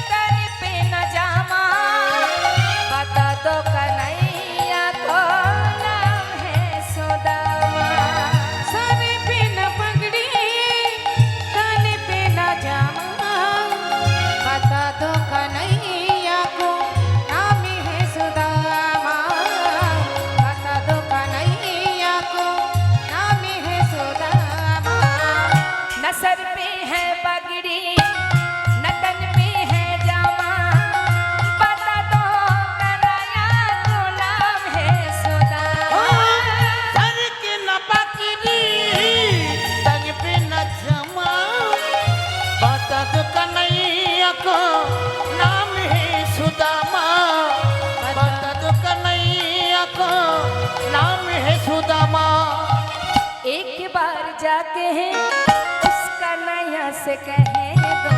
Speaker 1: तन पे न जामा, बता दो कन्हैया को नाम है सुदामा। सर पे न पगड़ी, तन पे न जामा, बता दो कन्हैया को नाम है सुदामा, बता दो कन्हैया को नाम है सुदामा। न सर पे है पगड़ी, न तन पे है जामा, बता दो कन्हैया को नाम है सुदामा।
Speaker 2: सर के न पकड़ी, तन पे न जमा, बता दो कन्हैया को नाम है सुदामा, बता दो कन्हैया को नाम है सुदामा।
Speaker 1: एक बार जाके है उस कन्हैया से कह दो,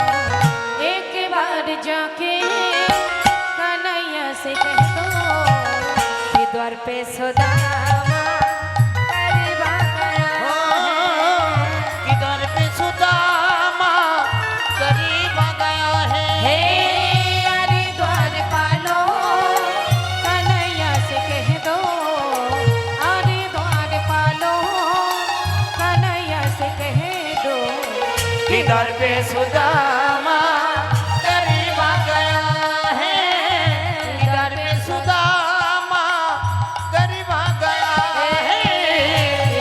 Speaker 3: एक बार जाके कन्हैया से कह दो
Speaker 1: कि द्वार पे सुदामा करीब आ गया
Speaker 2: कि दर पे सुदामा करीब आ गया है।
Speaker 3: हे अरे द्वार पालो कन्हैया से कह दो, अरे द्वार पालो कन्हैया से कह दो
Speaker 2: कि दर पे सुदामा करीब आ गया है। कि दर पे सुदामा करीब आ गया है।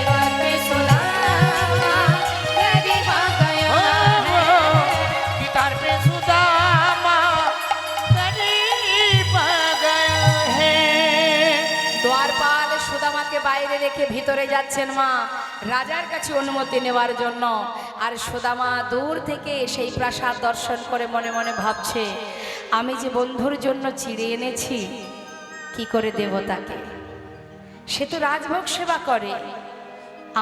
Speaker 3: द्वार पे सुदामा करीब आ गया है।
Speaker 2: कि दर पे सुदामा करीब आ गया है।
Speaker 1: দ্বারপাল সুদামাকে বাইরে রেখে ভিতরে যাচ্ছেন মা রাজার কাছে অনুমতি নেওয়ার জন্য। আর সুদামা দূর থেকে সেই প্রাসাদ দর্শন করে মনে মনে ভাবছে, আমি যে বন্ধুর জন্য চিড়ে এনেছি কি করে দেব তাকে, সে তো রাজভোগ সেবা করে,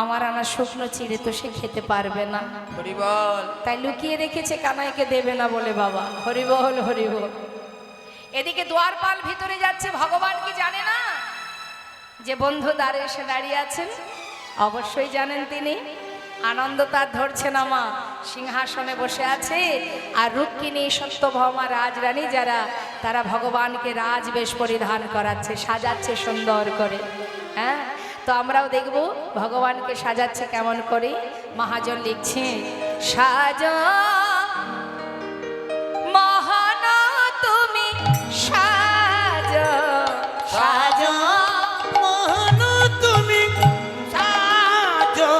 Speaker 1: আমার আনা শুকনো চিড়ে তো সে খেতে পারবে না,
Speaker 2: হরিবল
Speaker 1: তাই লুকিয়ে রেখেছে কানাইকে দেবে না বলে। বাবা হরিবল হরিবল। এদিকে দ্বারপাল ভিতরে যাচ্ছে, ভগবান কি জানে না যে বন্ধু দ্বারে এসে দাঁড়িয়ে আছেন? অবশ্যই জানেন তিনি। আনন্দ তার ধরছে না মা, সিংহাসনে বসে আছে আর রুক্মিণী সত্যভামা রাজরানী যারা, তারা ভগবানকে রাজবেশ পরিধান করাচ্ছে, সাজাচ্ছে সুন্দর করে। হ্যাঁ, তো আমরাও দেখব ভগবানকে সাজাচ্ছে কেমন করে। মহাজন লিখছে, সাজা মহান তুমি সাজা সাজা
Speaker 2: মোহন তুমি সাজো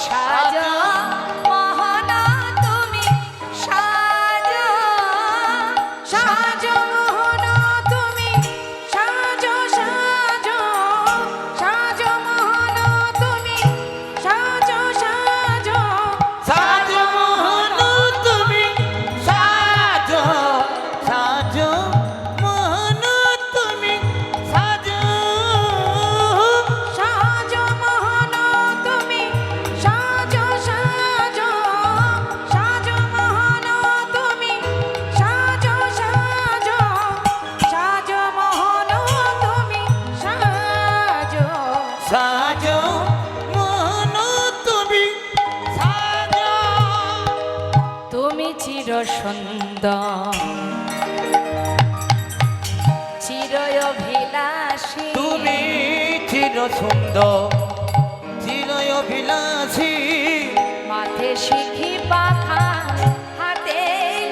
Speaker 1: সাজা মহান তুমি সাজা
Speaker 3: সাজো মোহন তুমি সাজো সাজো সাজো মোহন তুমি সাজো সাজো
Speaker 2: সাজো মোহন তুমি সাজো সাজো মোহন তুমি সাজো
Speaker 3: সাজো মোহন তুমি সাজো সাজো সাজো মোহন তুমি সাজো সাজো সাজো মোহন তুমি সাজো
Speaker 2: সাজো মোহন তুমি সাজো
Speaker 1: তুমি চির সুন্দর চিরয় অভিলাষী
Speaker 2: তুমি চির সুন্দর চির অভিলাষী
Speaker 1: মাথে শিখি পাখা হাতে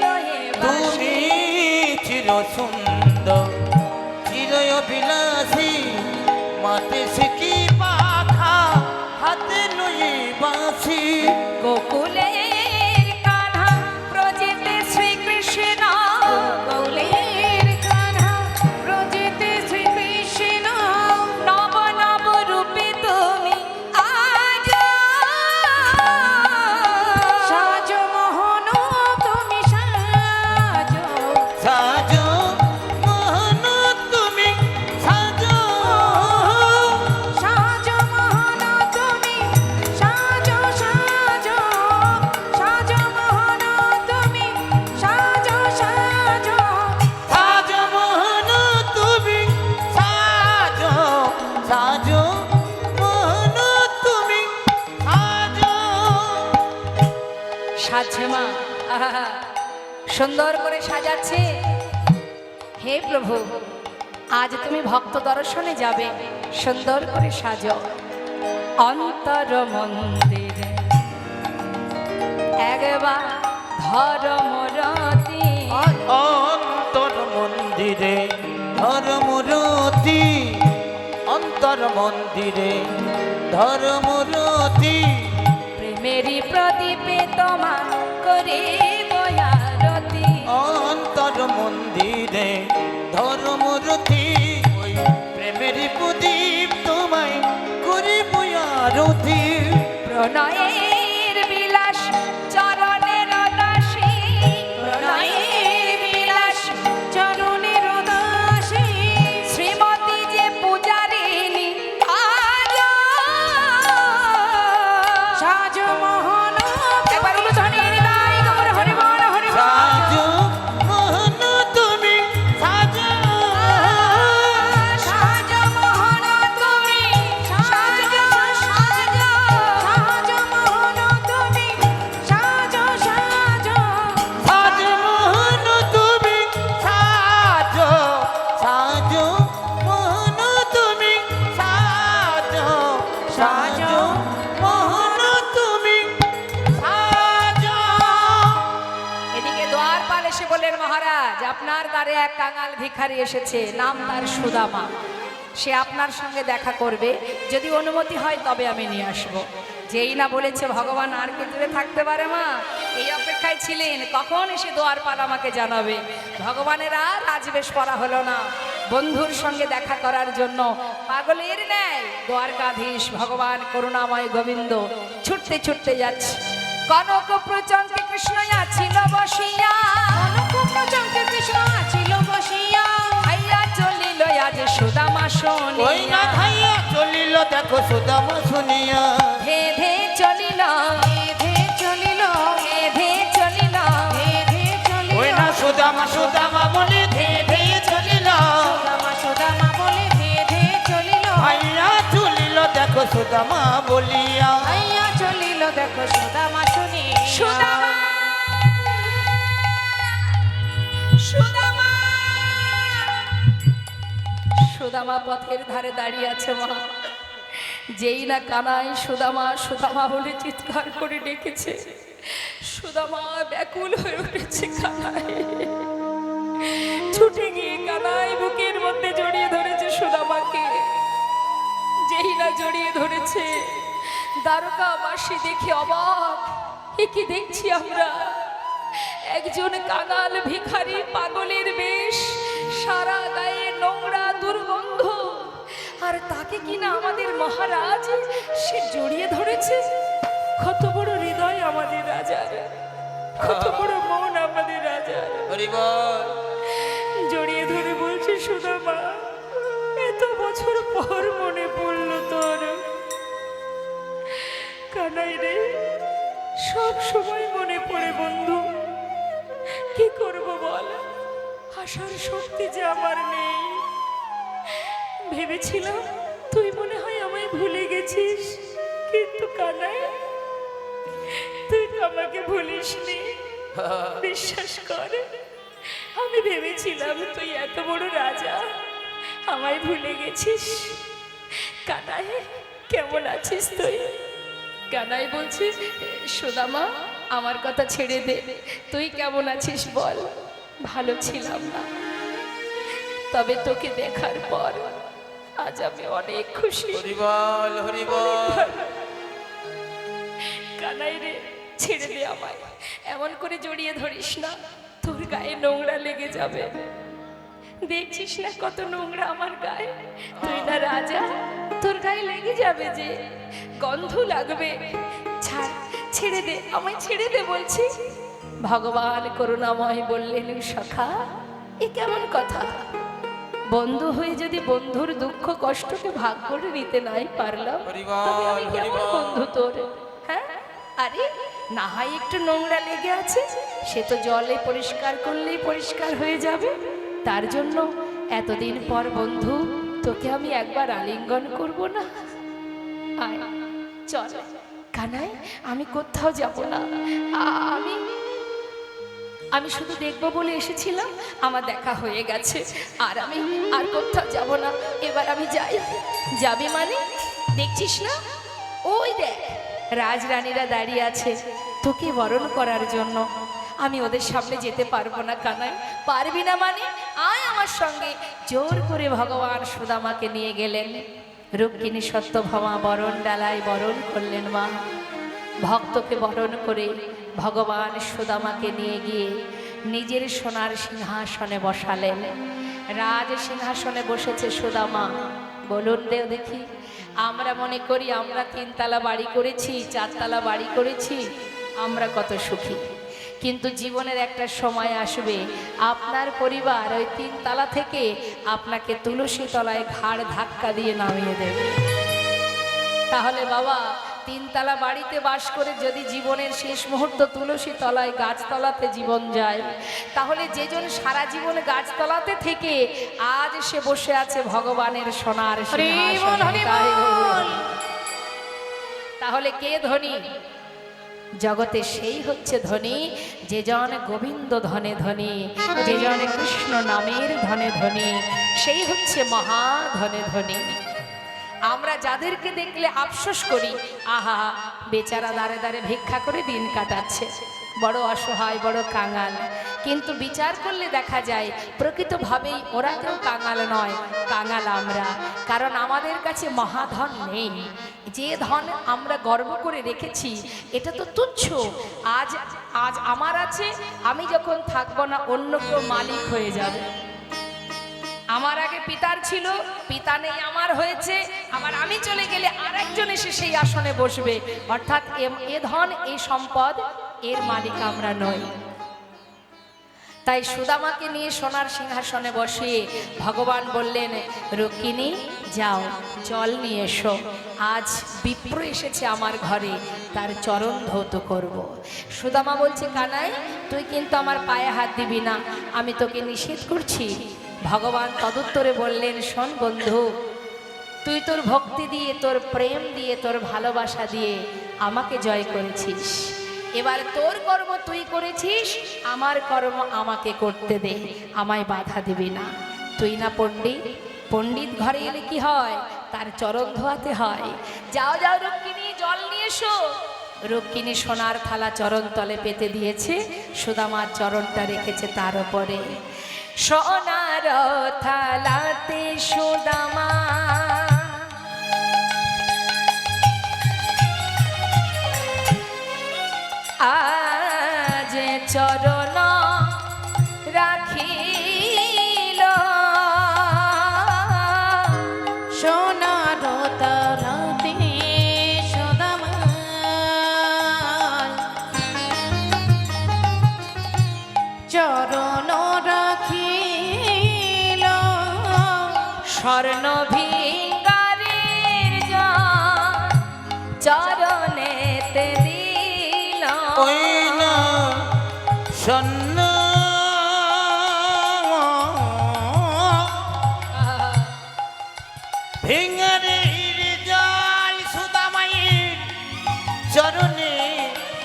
Speaker 1: লয়ে
Speaker 2: তুমি
Speaker 1: বাঁশি
Speaker 2: চির সুন্দর চির অভিলাষী মাতে শিখি পাখা হাতে লয়ে বাঁশি
Speaker 1: গোকুলের কান্হা প্রজিতে শ্রীকৃষ্ণ
Speaker 3: গৌলের কান্হা ব্রজেতে শ্রীকৃষ্ণ
Speaker 1: নব নব রূপে তুমি আজ
Speaker 3: সাজো মোহন তুমি সাজো
Speaker 2: সাজো মোহন তুমি সাজো
Speaker 3: সাজো মোহন তুমি সাজো সাজো সাজো মোহন তুমি সাজো সাজো
Speaker 2: সাজো মোহন তুমি সাজো সাজো মোহন তুমি সাজো
Speaker 1: সাজছে মা, আহা, সুন্দর করে সাজাচ্ছে। হে প্রভু, আজ তুমি ভক্ত দর্শনে যাবে, সুন্দর করে সাজো। অন্তর মন্দিরে একবার ধর্মরতি
Speaker 2: অন্তর মন্দিরে ধর্মরতি অন্তর মন্দিরে ধর্মরতি
Speaker 1: প্রেমেরই প্রদীপে তোমার করে বয়ারতি।
Speaker 2: অন্তর মন্দিরে ধর্মরতি ওই প্রেমের প্রদীপ তোমায় করিব আরতি
Speaker 1: প্রণয়ের বিলাস চরণের দাসী, প্রণয়ের বিলাস
Speaker 3: চরণের দাসী
Speaker 1: শ্রীমতী যে পূজারিণী আজ
Speaker 3: সাজো মোহন
Speaker 1: একবার উলুধ্বনি হৃদয় মহারাজ, আপনার দ্বারে এক কাঙাল ভিখারি এসেছে, নাম তার সুদামা। সে আপনার সঙ্গে দেখা করবে, যদি অনুমতি হয় তবে আমি নিয়ে আসবো। যেই না বলেছে ভগবান আর কি দূরে থাকতে পারে মা, এই অপেক্ষায় ছিলেন কখন এসে দোয়ারপাল আমাকে জানাবে। ভগবানের আর রাজবেশ পরা হলো না, বন্ধুর সঙ্গে দেখা করার জন্য পাগলের ন্যায় দ্বারকাধীশ ভগবান করুণাময় গোবিন্দ ছুটতে ছুটতে যাচ্ছে। কনক প্রচঙ্কে কৃষ্ণ ছিল বসিয়া,
Speaker 3: কনক প্রচঙ্কে কৃষ্ণ আছিল বসিয়া,
Speaker 1: ভাইয়া চলিল আজ সুদামা
Speaker 2: ওই না
Speaker 1: শুনিয়া,
Speaker 2: ভাইয়া চলিল দেখো সুদামা শুনিয়া,
Speaker 1: ধে ধে চলিল,
Speaker 3: ধে চলিল,
Speaker 1: ধে ধে চলিল,
Speaker 3: ধে চলিল,
Speaker 2: ওই না সুদামা সুদামা বলে ধে ধে চলিল,
Speaker 3: সুদামা সুদামা বলে ধে চলিল,
Speaker 2: ভাইয়া চলিল দেখো সুদামা বলিয়া,
Speaker 3: ভাইয়া চলিল দেখো সুদামা শুনিয়া,
Speaker 1: সুদামা, সুদামা, সুদামা পথের ধারে দাঁড়িয়ে আছে মা। যেই না কানাই সুদামা সুদামা বলে চিৎকার করে ডেকেছে, সুদামা ব্যাকুল হয়ে উঠেছে। কানাই ছুটে গিয়ে কানাই বুকের মধ্যে জড়িয়ে ধরেছে সুদামাকে। যেই না জড়িয়ে ধরেছে, দ্বারকাবাসী দেখে অবাক, এ কি দেখছি আমরা? একজন কাঙাল ভিখারি পাগলের বেশ, সারা গায়ে নোংরা দুর্গন্ধ, আর তাকে কিনা আমাদের মহারাজ সে জড়িয়ে ধরেছে। কত বড় হৃদয় আমাদের রাজার, কত বড় মন আমাদের রাজার।
Speaker 2: হরি বল।
Speaker 1: জড়িয়ে ধরে বলছে, সুদামা এত বছর পর মনে পড়লো তোর। কানাই রে, সব সময় মনে পড়ে বন্ধু, কি করব বল, আসার শক্তি যে আমার নেই। ভেবেছিলাম তুই মনে হয় আমায় ভুলে গেছিস, কিন্তু কানাই তুই তো আমাকে ভুলিসনি। বিশ্বাস কর, আমি ভেবেছিলাম তুই এত বড় রাজা, আমায় ভুলে গেছিস। কানাই কেমন আছিস তুই? কানাই বলছিস, সুদামা আমার কথা ছেড়ে দে, তুই কেমন আছিস বল। ভালো ছিলাম না, তবে তোকে দেখার পর আজ আমি অনেক খুশি।
Speaker 2: হরি বল, হরি বল।
Speaker 1: কানাই রে, ছেড়ে দে আমায়, এমন করে জড়িয়ে ধরিস না, তোর গায়ে নোংরা লেগে যাবে। দেখছিস না কত নোংরা আমার গায়ে, তুই না রাজা, তোর গায়ে লেগে যাবে যে, গন্ধ লাগবে। ছাড়, ছেড়ে দে আমায়, ছেড়ে দে বলছি। ভগবান করুণাময় বললেন, সখা এ কেমন কথা? বন্ধু হয়ে যদি বন্ধুর দুঃখ কষ্টকে ভাগ করে নিতে নাই পারলাম, তবে আমি কেমন বন্ধু তোর? হ্যাঁ, আরে না হয় একটু নোংরা লেগে আছে, সে তো জলে পরিষ্কার করলেই পরিষ্কার হয়ে যাবে। তার জন্য এতদিন পর বন্ধু তোকে আমি একবার আলিঙ্গন করব না? আয় চল। কানাই আমি কোথাও যাব না, আমি আমি শুধু দেখবো বলে এসেছিলাম, আমার দেখা হয়ে গেছে, আর আমি আর কোথাও যাব না। এবার আমি যাই। যাবি মানে? দেখছিস না ওই দেখ রাজরানীরা দাঁড়িয়ে আছে তোকে বরণ করার জন্য। আমি ওদের সামনে যেতে পারবো না। কানাই পারবি না মানে আয় আমার সঙ্গে। জোর করে ভগবান সুদামাকে নিয়ে গেলেন। রুক্মিণী সত্যভামা বরণ ডালায় বরণ করলেন মা। ভক্তকে বরণ করে ভগবান সুদামাকে নিয়ে গিয়ে নিজের সোনার সিংহাসনে বসালেন। রাজ সিংহাসনে বসেছে সুদামা। বলুন দেও দেখি, আমরা মনে করি আমরা 3 তলা বাড়ি করেছি, 4 তলা বাড়ি করেছি, আমরা কত সুখী। কিন্তু জীবনের একটা সময় আসবে আপনার পরিবার ওই 3 তলা থেকে আপনাকে তুলসী তলায় ঘাড় ধাক্কা দিয়ে নামিয়ে দেবে। তাহলে বাবা 3 তলা বাড়িতে বাস করে যদি জীবনের শেষ মুহূর্ত তুলসী তলায় গাছতলাতে জীবন যায়, তাহলে যেজন সারা জীবন গাছতলাতে থেকে আজ সে বসে আছে ভগবানের সোনার সিংহাসনে, তাহলে কে ধনী? জগতে সেই হচ্ছে ধনী যে জন গোবিন্দ ধনে ধনী, যে জন কৃষ্ণ নামের ধনে ধনী, সেই হচ্ছে মহাধনে ধনী। আমরা যাদেরকে দেখলে আফসোস করি, আহা বেচারা দাঁড়ে দাঁড়ে ভিক্ষা করে দিন কাটাচ্ছে, বড় অসহায়, বড় কাঙাল, কিন্তু বিচার করলে দেখা যায় প্রকৃতভাবেই ওরা কেউ কাঙাল নয়, কাঙাল আমরা। কারণ আমাদের কাছে মহাধন নেই। যে ধন আমরা গর্ব করে রেখেছি এটা তো তুচ্ছ। আজ আজ আমার আছে, আমি যখন থাকবো না অন্য কেউ মালিক হয়ে যাবে। আমার আগে পিতার ছিল, পিতা নেই আমার হয়েছে, আবার আমি চলে গেলে আরেকজন এসে সেই আসনে বসবে। অর্থাৎ এ ধন, এই সম্পদ, এর মালিক আমরা নই। তাই সুদামাকে নিয়ে সোনার সিংহাসনে বসিয়ে ভগবান বললেন, রুক্মিণী যাও জল নিয়ে এসো, আজ বিপ্র এসেছে আমার ঘরে, তার চরণ ধৌত করব। সুদামা বলছে, কানাই তুই কিন্তু আমার পায়ে হাত দিবি না, আমি তোকে নিষেধ করছি। ভগবান তদুত্তরে বললেন, শোন বন্ধু, তুই তোর ভক্তি দিয়ে, তোর প্রেম দিয়ে, তোর ভালোবাসা দিয়ে আমাকে জয় করেছিস। এবার তোর কর্ম তুই করেছিস, আমার কর্ম আমাকে করতে দে, আমায় বাধা দিবি না। তুই না পণ্ডিত, পণ্ডিত ঘরে এলে কি হয়, তার চরণ ধোয়াতে হয়। যাও যাও রুক্মিণী জল নিয়ে এসো। রুক্মিণী সোনার থালা চরণ তলে পেতে দিয়েছে, সুদামার চরণটা রেখেছে তার উপরে। সোনার থালাতে সুদামা আজ চরণ রাখিল,
Speaker 3: সোনার তলাতে সুদামা চরণ রাখিল,
Speaker 1: স্বর্ণ ভিঙ্গারের চরণেতে দিল।
Speaker 2: ওই না স্বর্ণ ভিঙারের জল সুদামায়ের চরণে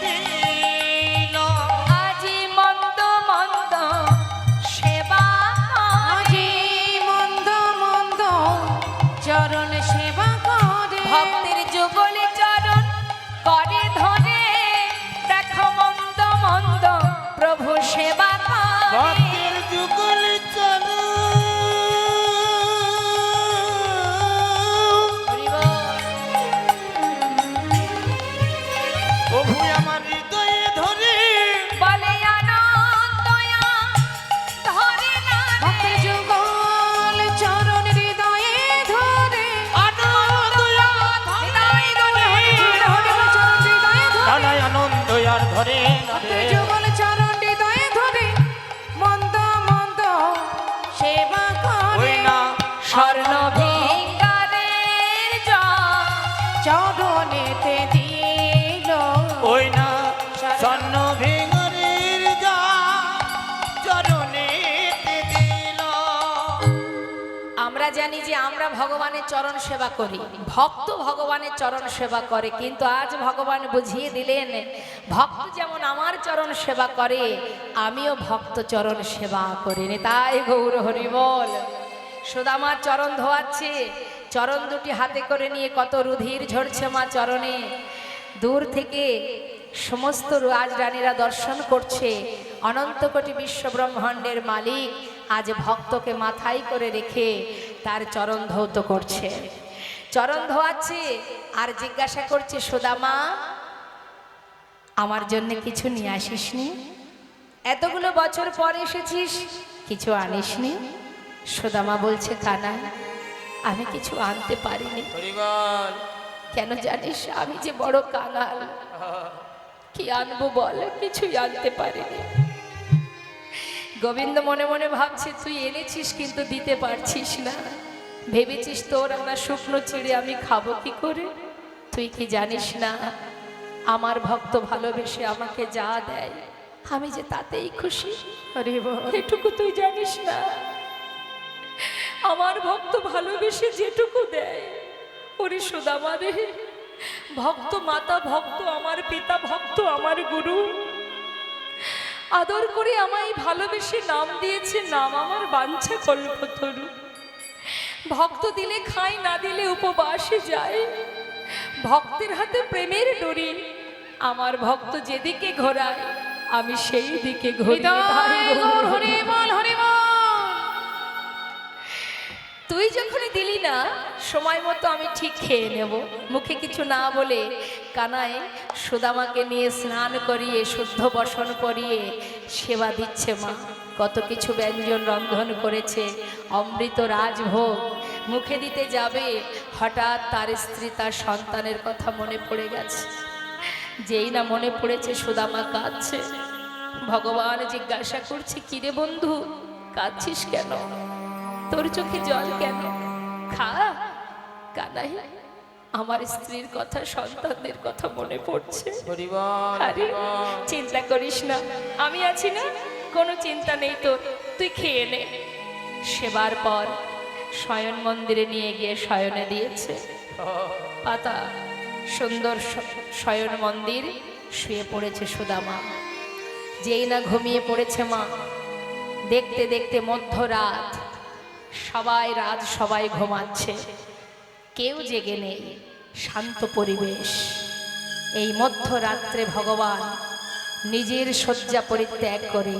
Speaker 2: দিল।
Speaker 1: আজি মন্দ মন্দ সেবা
Speaker 3: আজি মন্দ মন্দ চরণ সেবা করে,
Speaker 1: ভক্তের যুগলে চরণ করে ধরে, দেখো মন্দ মন্দ প্রভু সেবা করে।
Speaker 2: ভক্তের যুগল চরণ প্রভু আমার হৃদয়ে ধরে,
Speaker 1: বলে আনন্দয়া ধরে না রে।
Speaker 3: ভক্তের যুগল চরণ হৃদয়ে ধরে,
Speaker 2: আনন্দয়া
Speaker 1: হৃদয় ধরে।
Speaker 3: চরণ হৃদয়ে ধরে,
Speaker 2: জানাই আনন্দ আর ধরে
Speaker 3: ভক্তের যুগল চরণ হৃদয়ে ধরে, মন্দ মন্দ সেবা করে।
Speaker 2: ওই না
Speaker 1: স্বর্ণ ভিঙ্গারের
Speaker 3: চরণেতে দিল,
Speaker 2: ওই না স্বর্ণ ভিঙরের যা চরণে দিল।
Speaker 1: আমরা জানি যে আমরা ভগবানের চরণ সেবা করি, ভক্ত ভগবানের চরণ সেবা করে, কিন্তু আজ ভগবান বুঝিয়ে দিলেন, ভক্ত যেমন আমার চরণ সেবা করে, আমিও ভক্ত চরণ সেবা করিনি। তাই গৌর হরি বল। সুদামার চরণ ধোয়াচ্ছে, চরণ দুটি হাতে করে নিয়ে কত রুধির ঝরছে মা চরণে। দূর থেকে সমস্ত রাজরানীরা দর্শন করছে। অনন্ত কোটি বিশ্ব ব্রহ্মাণ্ডের মালিক আজ ভক্তকে মাথায় করে রেখে তার চরণ ধৌত করছে, চরণ ধোয়াচ্ছে আর জিজ্ঞাসা করছে, সুদামা আমার জন্য কিছু নিয়ে আসিসনি? এতগুলো বছর পর এসেছিস, কিছু আনিসনি? সুদামা বলছে, কানা আমি কিছু আনতে পারিনি।
Speaker 2: হরি বল।
Speaker 1: কেন জানিস, আমি যে বড় কাঙাল, কি আনবো বল, কিছুই আনতে পারিনি। গোবিন্দ মনে মনে ভাবছে, তুই এনেছিস কিন্তু দিতে পারছিস না, ভেবেছিস তোর আনা শুকনো চিড়ে আমি খাবো কি করে? তুই কি জানিস না, আমার ভক্ত ভালোবেসে আমাকে যা দেয় আমি যে তাতেই খুশি।
Speaker 3: হরি বল।
Speaker 1: এটুকু তুই জানিস না, আমার ভক্ত ভালোবেসে যেটুকু দেয়, ওরে সুদামা রে, ভক্ত মাতা, ভক্ত আমার পিতা, ভক্ত আমার গুরু, আদর করে আমায় ভালোবেসে নাম দিয়েছে, নাম আমার বাঞ্ছা কল্পতরু। ভক্ত দিলে খাই, না দিলে উপবাসে যায়, ভক্তের হাতে প্রেমের ডোরি। আমার ভক্ত যেদিকে ঘোরায় আমি সেই দিকে ঘুরি রে
Speaker 3: হৃদয়
Speaker 1: ভাই
Speaker 3: গৌর
Speaker 1: গৌর।
Speaker 3: হরি বল হরি বল।
Speaker 1: তুই যখনই দিলি না সময় মতো আমি ঠিক খেয়ে নেব, মুখে কিছু না বলে কানাই সুদামাকে নিয়ে স্নান করিয়ে শুদ্ধ বসন করিয়ে সেবা দিচ্ছে মা। কত কিছু ব্যঞ্জন রন্ধন করেছে, অমৃত রাজভোগ মুখে দিতে যাবে, হঠাৎ তার স্ত্রী তার সন্তানের কথা মনে পড়ে গেছে। যেই না মনে পড়েছে সুদামা কাঁদছে। ভগবান জিজ্ঞাসা করছে, কিরে বন্ধু কাঁদছিস কেন, তোর চোখে জল কেন? খা। কানাই, আমার স্ত্রীর কথা সন্তানদের কথা মনে পড়ছে।
Speaker 2: হরিবল
Speaker 1: আরে চিন্তা করিস না, আমি আছি না, কোনো চিন্তা নেই তোর, তুই খেয়ে নে। সেবার পর শয়ন মন্দিরে নিয়ে গিয়ে শয়নে দিয়েছে পাতা। সুন্দর শয়ন মন্দির, শুয়ে পড়েছে সুদামা। যেই না ঘুমিয়ে পড়েছে মা, দেখতে দেখতে মধ্যরাত, সবাই ঘুমাচ্ছে, কেউ জেগে নেই, শান্ত পরিবেশ। এই মধ্যরাত্রে ভগবান নিজের শয্যা পরিত্যাগ করে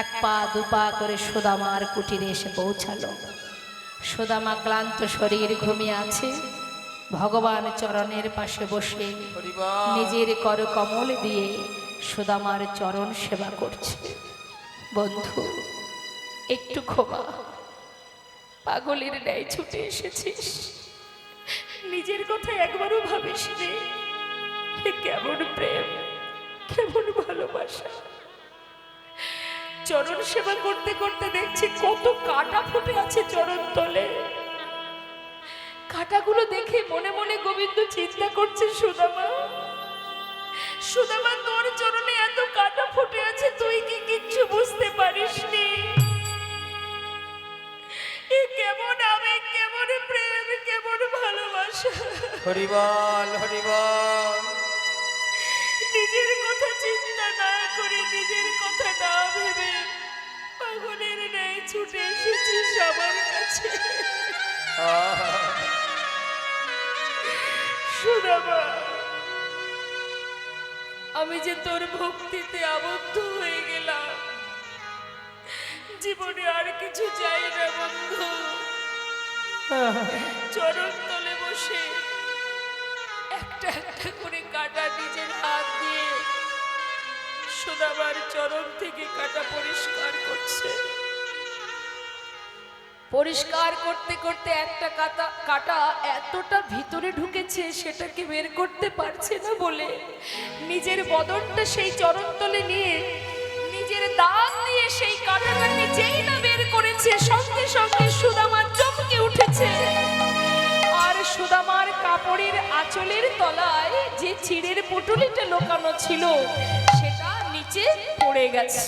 Speaker 1: এক পা দুপা করে সুদামার কুটিরে এসে পৌঁছালো। সুদামা ক্লান্ত শরীর ঘুমিয়ে আছে, ভগবান চরণের পাশে বসে
Speaker 2: হরিবল
Speaker 1: নিজের করকমল দিয়ে সুদামার চরণ সেবা করছে। বন্ধু একটু ক্ষমা, পাগলের ন্যায় ছুটে এসেছিস, নিজের কথা একবারও ভাবিস নি। কেমন প্রেম, কেমন ভালোবাসা। চরণ সেবা করতে করতে দেখছি কত কাটা ফুটে আছে চরণ তলে। কাটাগুলো দেখে মনে মনে গোবিন্দ চিন্তা করছে, সুদামা সুদামা তোর চরণে এত কাটা ফুটে আছে, তুই কি কিচ্ছু বুঝতে পারিসনি? এ কেমন আবেগ, কেমন প্রেম, কেমন ভালোবাসা।
Speaker 2: হরিবল হরিবল
Speaker 1: নিজের কথা চিন্তা না করে, নিজের কথা না ভেবে পাগলের ন্যায় ছুটে এসেছিস আমার কাছে। সুদামা, আমি যে তোর ভক্তিতে আবদ্ধ হয়ে গেলাম, জীবনে আর কিছু চাই না বন্ধু। চরণ তলে বসে একটা একটা করে কাটা নিজের হাত দিয়ে সুদামার চরণ থেকে কাটা পরিষ্কার করছে। পরিষ্কার করতে করতে একটা কাটা এতটা ভিতরে ঢুকেছে সেটাকে বের করতে পারছে না বলে নিজের বদনটা সেই চরণতলে নিয়ে নিজের দাঁত দিয়ে সেই কাটাটাকে যেই না বের করেছে, সঙ্গে সঙ্গে সুদামা চমকে উঠেছে। আর সুদামার কাপড়ের আঁচলের তলায় যে চিড়ের পুটুলিটা লুকানো ছিল সেটা নিচে পড়ে গেছে।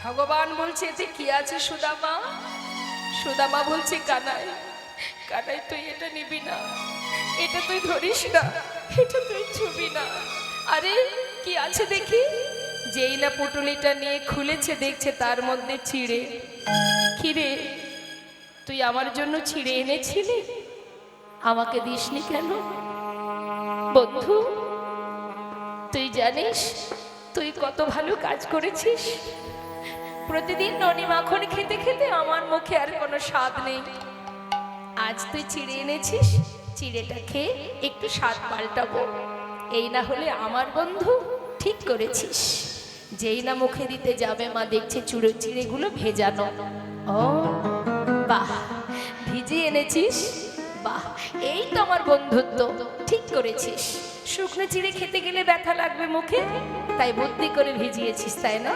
Speaker 1: ভগবান বলছে, এতে কি আছে সুদামা? সুদামা বলছে, কানাই কানাই তুই এটা নিবি না, এটা তুই ধরিস না, এটা তুই ছুবি না। আরে কি আছে দেখি। যেই না পুটুলিটা নিয়ে খুলেছে, দেখছে তার মধ্যে চিড়ে। কিরে, তুই আমার জন্য চিড়ে এনেছিলি, আমাকে দিসনি কেন? বন্ধু তুই জানিস তুই কত ভালো কাজ করেছিস। প্রতিদিন ননি মাখন খেতে খেতে আমার মুখে আর কোনো স্বাদ নেই। আজ তুই চিড়ে এনেছিস, চিড়েটা খেয়ে একটু স্বাদ পাল্টাবো। এই না হলে আমার বন্ধু, ঠিক করেছিস। যেই না মুখে দিতে যাবে মা দেখছে চিড়েগুলো ভেজানো। ও বাহ, ভিজিয়ে এনেছিস, বাহ, এই তো আমার বন্ধুত্ব, ঠিক করেছিস। শুকনো চিড়ে খেতে গেলে ব্যথা লাগবে মুখে, তাই বুদ্ধি করে ভিজিয়েছিস, তাই না?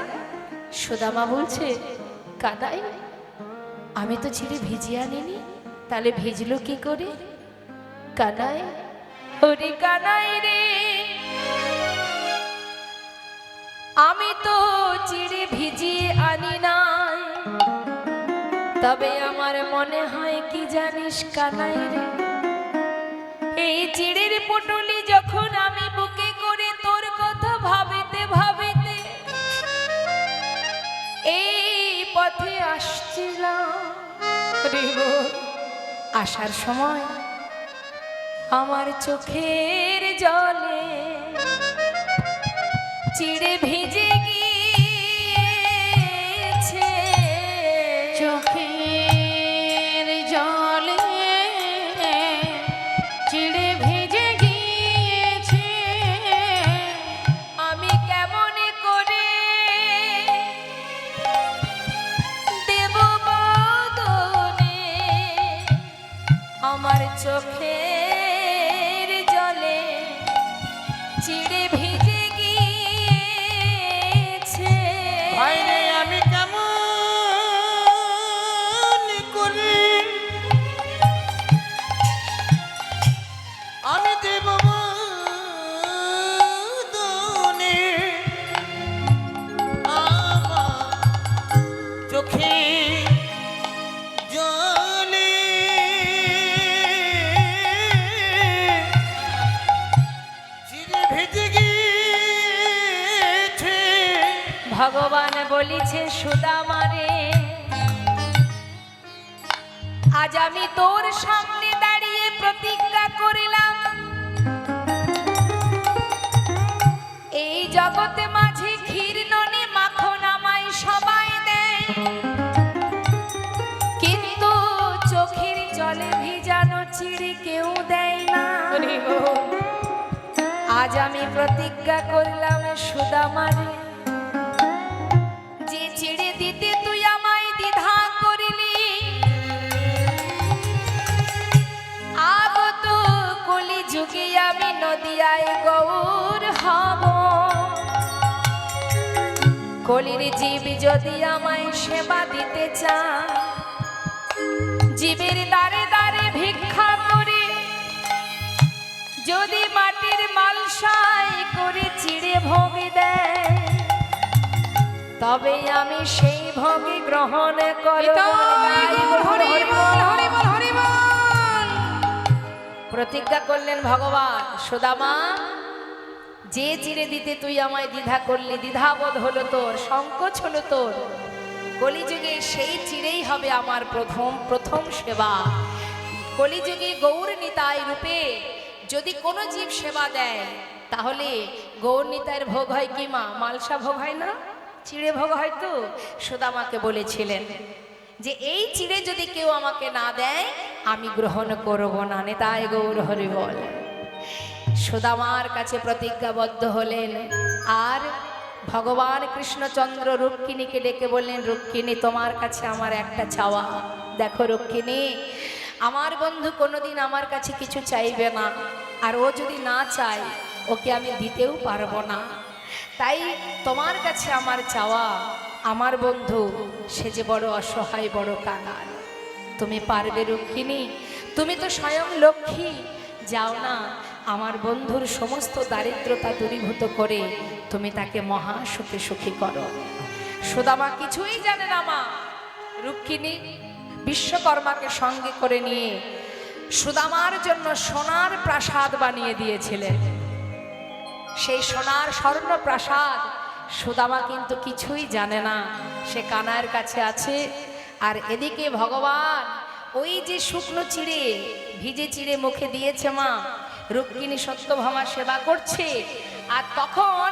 Speaker 1: সুদামা বলছে, কানাই আমি তো চিড়ে ভিজিয়ে আনিনি, তাহলে ভিজলো কি করে? কানাই, ওরে কানাই রে, আমি তো চিড়ে ভিজিয়ে আনি নাই, তবে আমার মনে হয় কি জানিস কানাই রে, এই চিড়ের পুটুলি যখন আমি বুকে করে তোর কথা ভাবিতে ভাবিতে এই পথে আসছিলাম, আসার সময় আমার চোখের জলে চিড়ে ভিজে গিয়েছে
Speaker 3: চোখের জলে চিড়ে ভেজে গিয়েছে।
Speaker 1: আমি কেমন করে দেব বদনে আমার চোখের জলে চিড়ে ভিজে গিয়েছে।
Speaker 2: ভাই রে আমি কেমন করি আমি দেব বদনে আমার চোখে জলে চিরে ভেজে গিয়েছে।
Speaker 1: ভগবান বলিছে সুদামারে, আজ আমি তোর সামনে দাঁড়িয়ে প্রতিজ্ঞা করিলাম, এই জগতে মাঝে ক্ষীর ননে মাখন আমায় সবাই দেয়, কিন্তু চোখের জলে ভিজানো চিড়ে কেউ দেয় না। আজ আমি প্রতিজ্ঞা করলাম সুদামারে, যে চিড়ে দিতে তুই আমায় দ্বিধা করিলি, আগত কলি যুগে আমি নদিয়ায় গৌর হব। কলির জীব যদি আমায় সেবা দিতে চায়, জীবের দ্বারে দ্বারে ভিক্ষা করে যদি মাটির মালসাই করে চিড়ে ভোগ দেয়, তবে আমি সেই ভোগে গ্রহণ করব। প্রতিজ্ঞা করলেন ভগবান, সুদামা যে চিড়ে দিতে তুই আমায় দ্বিধা করলি, দ্বিধাবোধ হলো তোর, সংকোচ হলো তোর, কলিযুগে সেই চিড়েই হবে আমার প্রথম সেবা। কলিযুগে গৌর নিতাই রূপে যদি কোনো জীব সেবা দেয়, তাহলে গৌর নিতাইয়ের ভোগ হয় কি মা? মালসা ভোগ হয় না, চিড়ে ভোগ হয়। তো সুদামাকে বলেছিলেন যে এই চিড়ে যদি কেউ আমাকে না দেয় আমি গ্রহণ করব না। নিতাই গৌর হরি বল। সুদামার কাছে প্রতিজ্ঞাবদ্ধ হলেন। আর ভগবান কৃষ্ণচন্দ্র রুক্মিণীকে ডেকে বললেন, রুক্মিণী তোমার কাছে আমার একটা চাওয়া। দেখো রুক্মিণী, আমার বন্ধু কোনোদিন আমার কাছে কিছু চাইবে না, আর ও যদি না চায় ওকে আমি দিতেও পারবো না। তাই তোমার কাছে আমার চাওয়া, আমার বন্ধু সে যে বড় অসহায়, বড় কাঙাল, তুমি পারবে রুক্মিণী? তুমি তো স্বয়ং লক্ষ্মী, যাও না আমার বন্ধুর সমস্ত দারিদ্রতা দূরীভূত করে তুমি তাকে মহা সুখে সুখী করো। সুদামা কিছুই জানে না মা। রুক্মিণী বিশ্বকর্মাকে সঙ্গে করে নিয়ে সুদামার জন্য সোনার প্রাসাদ বানিয়ে দিয়েছিলেন। সেই সোনার স্বর্ণ প্রাসাদ সুদামা কিন্তু কিছুই জানে না, সে কানাইয়ের কাছে আছে। আর এদিকে ভগবান ওই যে শুকনো চিড়ে, ভিজে চিড়ে মুখে দিয়েছে মা, রুক্মিণী সত্যভামা সেবা করছে। আর তখন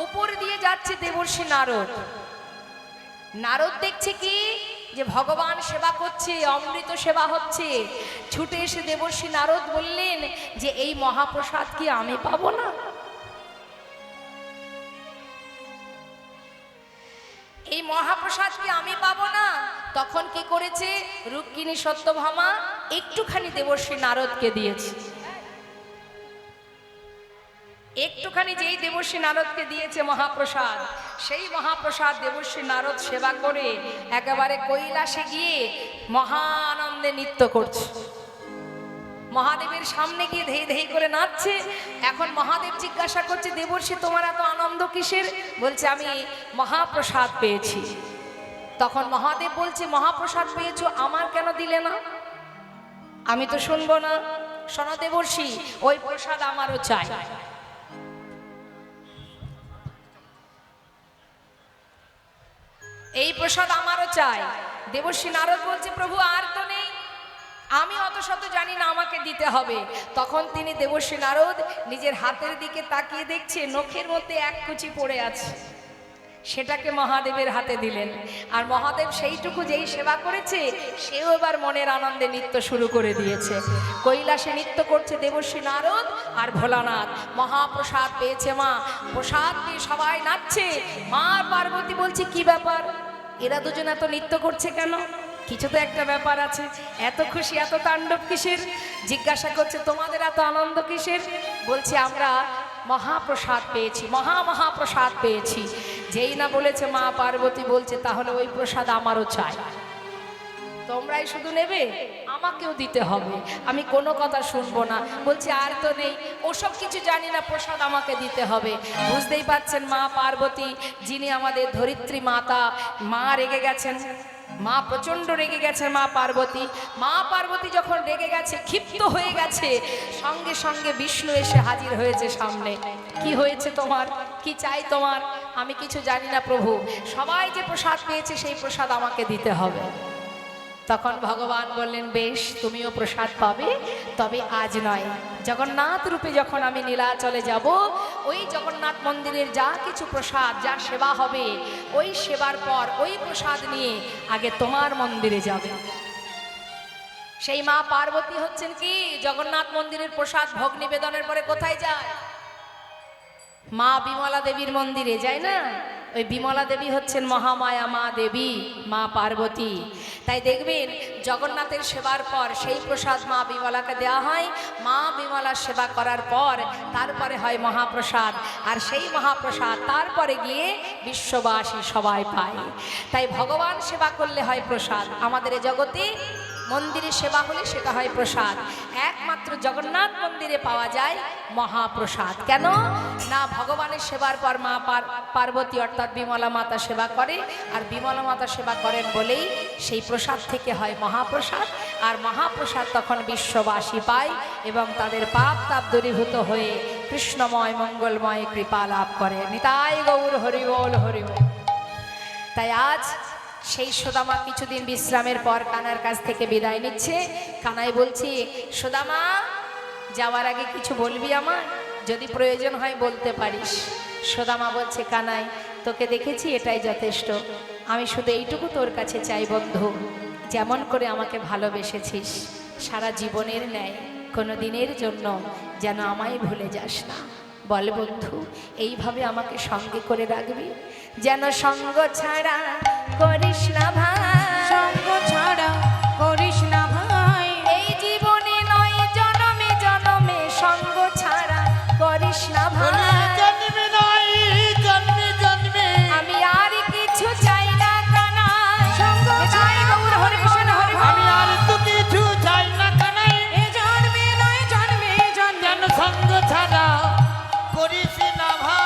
Speaker 1: উপর দিয়ে যাচ্ছে দেবর্ষি নারদ। নারদ দেখছে কি যে ভগবান সেবা করছে, অমৃত সেবা হচ্ছে। ছুটে এসে দেবর্ষি নারদ বললেন যে এই মহাপ্রসাদ কি আমি পাবো না? এই মহাপ্রসাদ কি আমি পাবো না? তখন কি করেছে রুক্মিণী সত্যভামা? একটুখানি দেবর্ষি নারদকে দিয়েছে। একটুখানি যেই দেবর্ষি নারদকে দিয়েছে মহাপ্রসাদ, সেই মহাপ্রসাদ দেবর্ষি নারদ সেবা করে একেবারে কৈলাসে গিয়ে মহা আনন্দে নৃত্য করছে। মহাদেবের সামনে গিয়ে ধেই ধেই করে নাচছে। এখন মহাদেব জিজ্ঞাসা করছে, দেবর্ষি তোমার এত আনন্দ কিসের? বলছে আমি মহাপ্রসাদ পেয়েছি। তখন মহাদেব বলছে, মহাপ্রসাদ পেয়েছো, আমার কেন দিলে না? আমি তো শুনবো না। শোনো দেবর্ষি, ওই প্রসাদ আমারও চাই। এই প্রসাদ আমারও চাই। দেবর্ষি নারদ বলছে, প্রভু আর তো নেই, আমি অত শত জানি না, আমাকে দিতে হবে। তখন তিনি দেবর্ষী নারদ নিজের হাতের দিকে তাকিয়ে দেখছে নখের মধ্যে এক কুচি পড়ে আছে, সেটাকে মহাদেবের হাতে দিলেন। আর মহাদেব সেইটুকু যেই সেবা করেছে, সেও এবার মনের আনন্দে নৃত্য শুরু করে দিয়েছে। কৈলাসে নৃত্য করছে দেবর্ষী নারদ আর ভোলানাথ। মহাপ্রসাদ পেয়েছে মা, প্রসাদ দিয়ে সবাই নাচছে। মা পার্বতী বলছে কি ব্যাপার, এরা দুজন এত নৃত্য করছে কেন? কিছু তো একটা ব্যাপার আছে, এত খুশি এত তাণ্ডব কিসের? জিজ্ঞাসা করছে তোমাদের এত আনন্দ কিসের? বলছে আমরা মহাপ্রসাদ পেয়েছি, মহাপ্রসাদ পেয়েছি। যেই না বলেছে মা পার্বতী বলছে তাহলে ওই প্রসাদ আমারও চাই। তোমরাই শুধু নেবে, আমাকেও দিতে হবে, আমি কোনো কথা শুনবো না। বলছে আর তো নেই, ওসব কিছু জানি না, প্রসাদ আমাকে দিতে হবে। বুঝতেই পারছেন মা পার্বতী, যিনি আমাদের ধরিত্রী মাতা, মা রেগে গেছেন। মা প্রচণ্ড রেগে গেছে। মা পার্বতী যখন রেগে গেছে, ক্ষিপ্ত হয়ে গেছে, সঙ্গে সঙ্গে বিষ্ণু এসে হাজির হয়েছে সামনে। কি হয়েছে তোমার, কি চাই তোমার? আমি কিছু জানি না প্রভু, সবাই যে প্রসাদ পেয়েছে সেই প্রসাদ আমাকে দিতে হবে। তখন ভগবান বললেন বেশ, তুমিও প্রসাদ পাবে, তবে আজ নয়। জগন্নাথ রূপে যখন আমি নীলাচলে যাব, ওই জগন্নাথ মন্দিরের যা কিছু প্রসাদ, যা সেবা হবে, ওই সেবার পর ওই প্রসাদ নিয়ে আগে তোমার মন্দিরে যাবে। সেই মা পার্বতী হচ্ছেন কি, জগন্নাথ মন্দিরের প্রসাদ ভোগ নিবেদনের পরে কোথায় যায়? মা বিমলা দেবীর মন্দিরে যায় না? ওই বিমলা দেবী হচ্ছেন মহামায়া মা দেবী, মা পার্বতী। তাই দেখবেন জগন্নাথের সেবার পর সেই প্রসাদ মা বিমলাকে দেওয়া হয়। মা বিমলার সেবা করার পর তারপরে হয় মহাপ্রসাদ, আর সেই মহাপ্রসাদ তারপরে গিয়ে বিশ্ববাসী সবাই পায়। তাই ভগবান সেবা করলে হয় প্রসাদ, আমাদের এই জগতে মন্দিরে সেবা হলে সেটা হয় প্রসাদ। একমাত্র জগন্নাথ মন্দিরে পাওয়া যায় মহাপ্রসাদ। কেন না, ভগবানের সেবার পর মা পার্বতী অর্থাৎ বিমলা মাতা সেবা করে, আর বিমলা মাতা সেবা করেন বলেই সেই প্রসাদ থেকে হয় মহাপ্রসাদ। আর মহাপ্রসাদ তখন বিশ্ববাসী পায় এবং তাদের পাপ তাপ দূরীভূত হয়ে কৃষ্ণময় মঙ্গলময় কৃপা লাভ করে। নিতাই গৌর হরিবোল হরিবোল। তাই আজ সেই সুদামা কিছুদিন বিশ্রামের পর কানার কাছ থেকে বিদায় নিচ্ছে। কানাই বলছি, সুদামা যাওয়ার আগে কিছু বলবি আমার? যদি প্রয়োজন হয় বলতে পারিস। সুদামা বলছে, কানাই তোকে দেখেছি এটাই যথেষ্ট, আমি শুধু এইটুকু তোর কাছে চাই বন্ধু, যেমন করে আমাকে ভালোবেসেছিস সারা জীবনের ন্যায় কোনো দিনের জন্য যেন আমায় ভুলে যাস না। বল বন্ধু, এইভাবে আমাকে সঙ্গে করে রাখবি, যেন সঙ্গ ছাড়া করিস না ভাই,
Speaker 3: সঙ্গ ছাড়া করিস না ভাই,
Speaker 1: এই জীবনে নয় জনমে জনমে সঙ্গ ছাড়া করিস না ভাই।
Speaker 2: জন্মে নয় জন্মে জন্মে
Speaker 1: আমি আর কিছু চাই না কানাই,
Speaker 3: সঙ্গ ছাড়া
Speaker 1: গৌর হরিবোল হরিবোল।
Speaker 2: আমি আর তো কিছু চাই না কানাই,
Speaker 3: এ জন্মে নয় জন্মে জন্মে
Speaker 2: যেন সঙ্গ ছাড়া করিস না ভাই।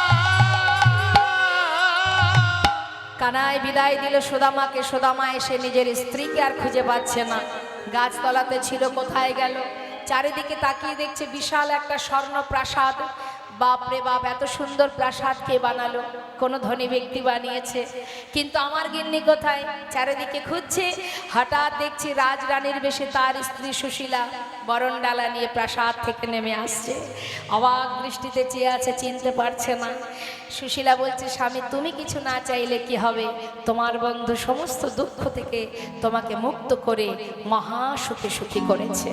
Speaker 1: কানাই বিদায় দিল সুদামাকে। সুদামা এসে নিজের স্ত্রীকে আর খুঁজে পাচ্ছে না। গাছতলাতে ছিল, কোথায় গেল? চারিদিকে তাকিয়ে দেখছে বিশাল একটা স্বর্ণ প্রাসাদ। বাপরে বাপ, এত সুন্দর প্রাসাদ কে বানালো? কোনো ধনী ব্যক্তি বানিয়েছে। কিন্তু আমার গিন্নি কোথায়? চারিদিকে খুঁজছে। হঠাৎ দেখছি রাজরানীর বেশে তার স্ত্রী সুশীলা বরণডালা নিয়ে প্রাসাদ থেকে নেমে আসছে। অবাক দৃষ্টিতে চেয়ে আছে, চিনতে পারছে না। সুশীলা বলছে, স্বামী তুমি কিছু না চাইলে কি হবে? তোমার বন্ধু সমস্ত দুঃখ থেকে তোমাকে মুক্ত করে মহা সুখে সুখী করেছে।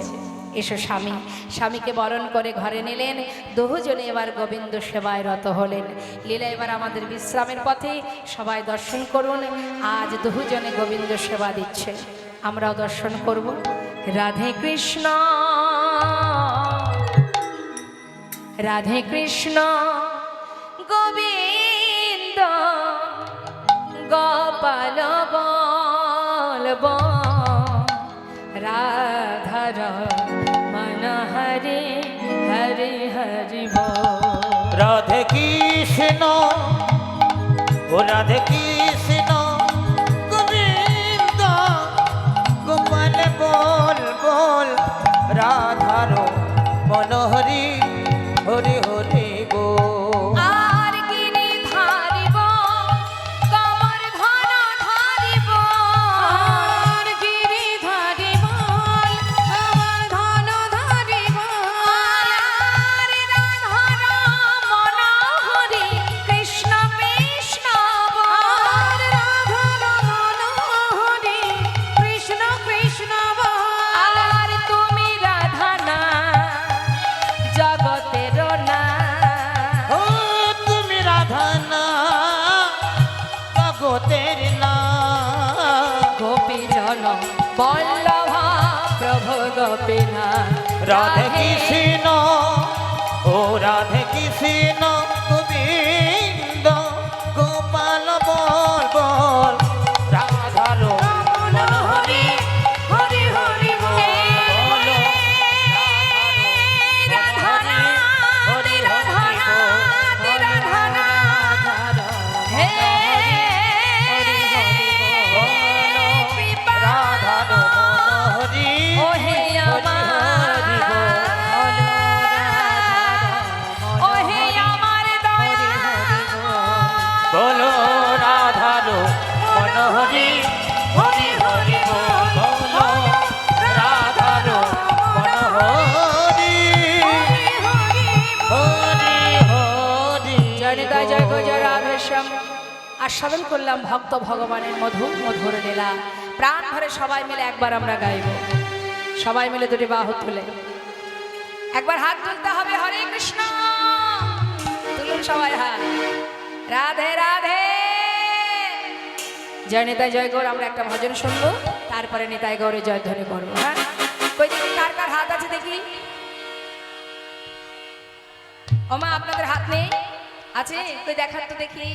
Speaker 1: এসো স্বামী। স্বামীকে বরণ করে ঘরে নিলেন। দুজনে এবার গোবিন্দ সেবায় রত হলেন। লীলা এবার আমাদের বিশ্রামের পথে, সবাই দর্শন করুন। আজ দুজনে গোবিন্দ সেবা দিচ্ছে, আমরাও দর্শন করব। রাধে কৃষ্ণ রাধে কৃষ্ণ গোবিন্দ গোপাল বলব রাধার মন হরে হরে হরি বল।
Speaker 2: রাধে কৃষ্ণ ও রাধে কৃষ্ণ গোবিন্দ গোপাল বল বল রাধার মনোহরি হরি হরি গো।
Speaker 1: আর গিরি ধারিব কমর ঘন ধারিব,
Speaker 3: আর গিরি ধারি বল
Speaker 2: রাধে কৃষ্ণ ও রাধে কৃষ্ণ গোবিন্দ গোপাল বল বল রাধার
Speaker 3: রমণ হরি হরি হরি বল
Speaker 2: বলো
Speaker 3: রাধা রাধে রাধা রাধে রাধা রাধা হে
Speaker 2: রাধার হরি
Speaker 1: ও হে আমার ও হে আমার দয়া
Speaker 2: বলো রাধার মনোহরি হরি হরি বলো রাধার মনোহরি হরি হরি
Speaker 1: জয় নিতাই জয় গো জয় রাধেশ্যাম। আস্বাদন করলাম ভক্ত ভগবানের মধুর মধুর লীলা। প্রাণ ভরে সবাই মিলে একবার আমরা গাইব। সবাই মিলে দুটি বাহু তুলে একবার হাত তুলতে হবে। হরে কৃষ্ণ তুলুন সবাই হাত। রাধে রাধে জয় নিতাই জয় গৌর। আমরা একটা ভজন শুনবো, তারপরে নিতাই গৌরে জয় ধ্বনি করবো। হ্যাঁ, কই দেখি কার কার হাত আছে দেখি। ওমা আপনাদের হাত নেই? আছে? কই দেখান তো দেখি।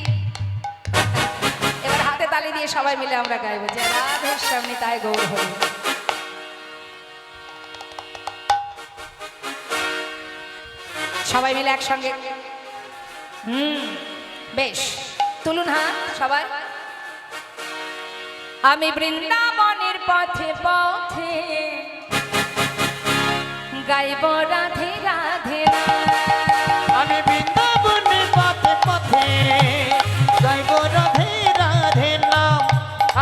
Speaker 1: এবার হাতে তালি দিয়ে সবাই মিলে আমরা গাইবো যে রাধের সামনে তাই গৌর হরি। সবাই মিলে একসঙ্গে বেশ তুলুন হাত সবাই। আমি বৃন্দাবনের পথে পথে গাইব রাধে রাধে
Speaker 2: আমি বৃন্দাবনের পথে পথে গাইব রাধে রাধে নাম।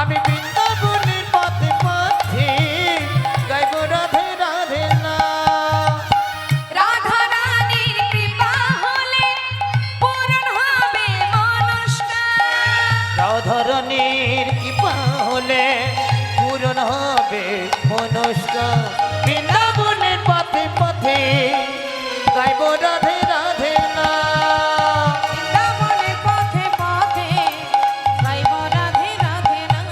Speaker 2: আমি বৃন্দাবনের পথে পথে গাইব রাধে রাধে নাম।
Speaker 1: রাধা রানীর কৃপা হলে পূরণ হবে মনস্কার।
Speaker 2: রাধারানীর কৃপা হলে পূরণ হবে মনস্কার। বৃন্দাবনের পথে পথে গাইব রাধে রাধে নাম।
Speaker 3: বৃন্দাবনের পথে পথে গাইব রাধে রাধে নাম।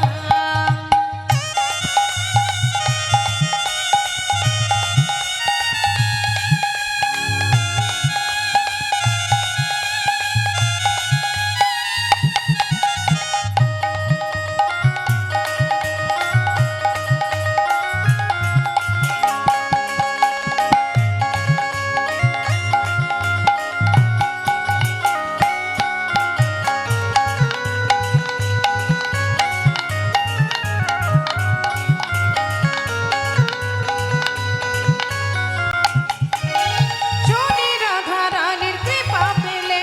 Speaker 3: যদি রাধা রানীর কৃপা পেলে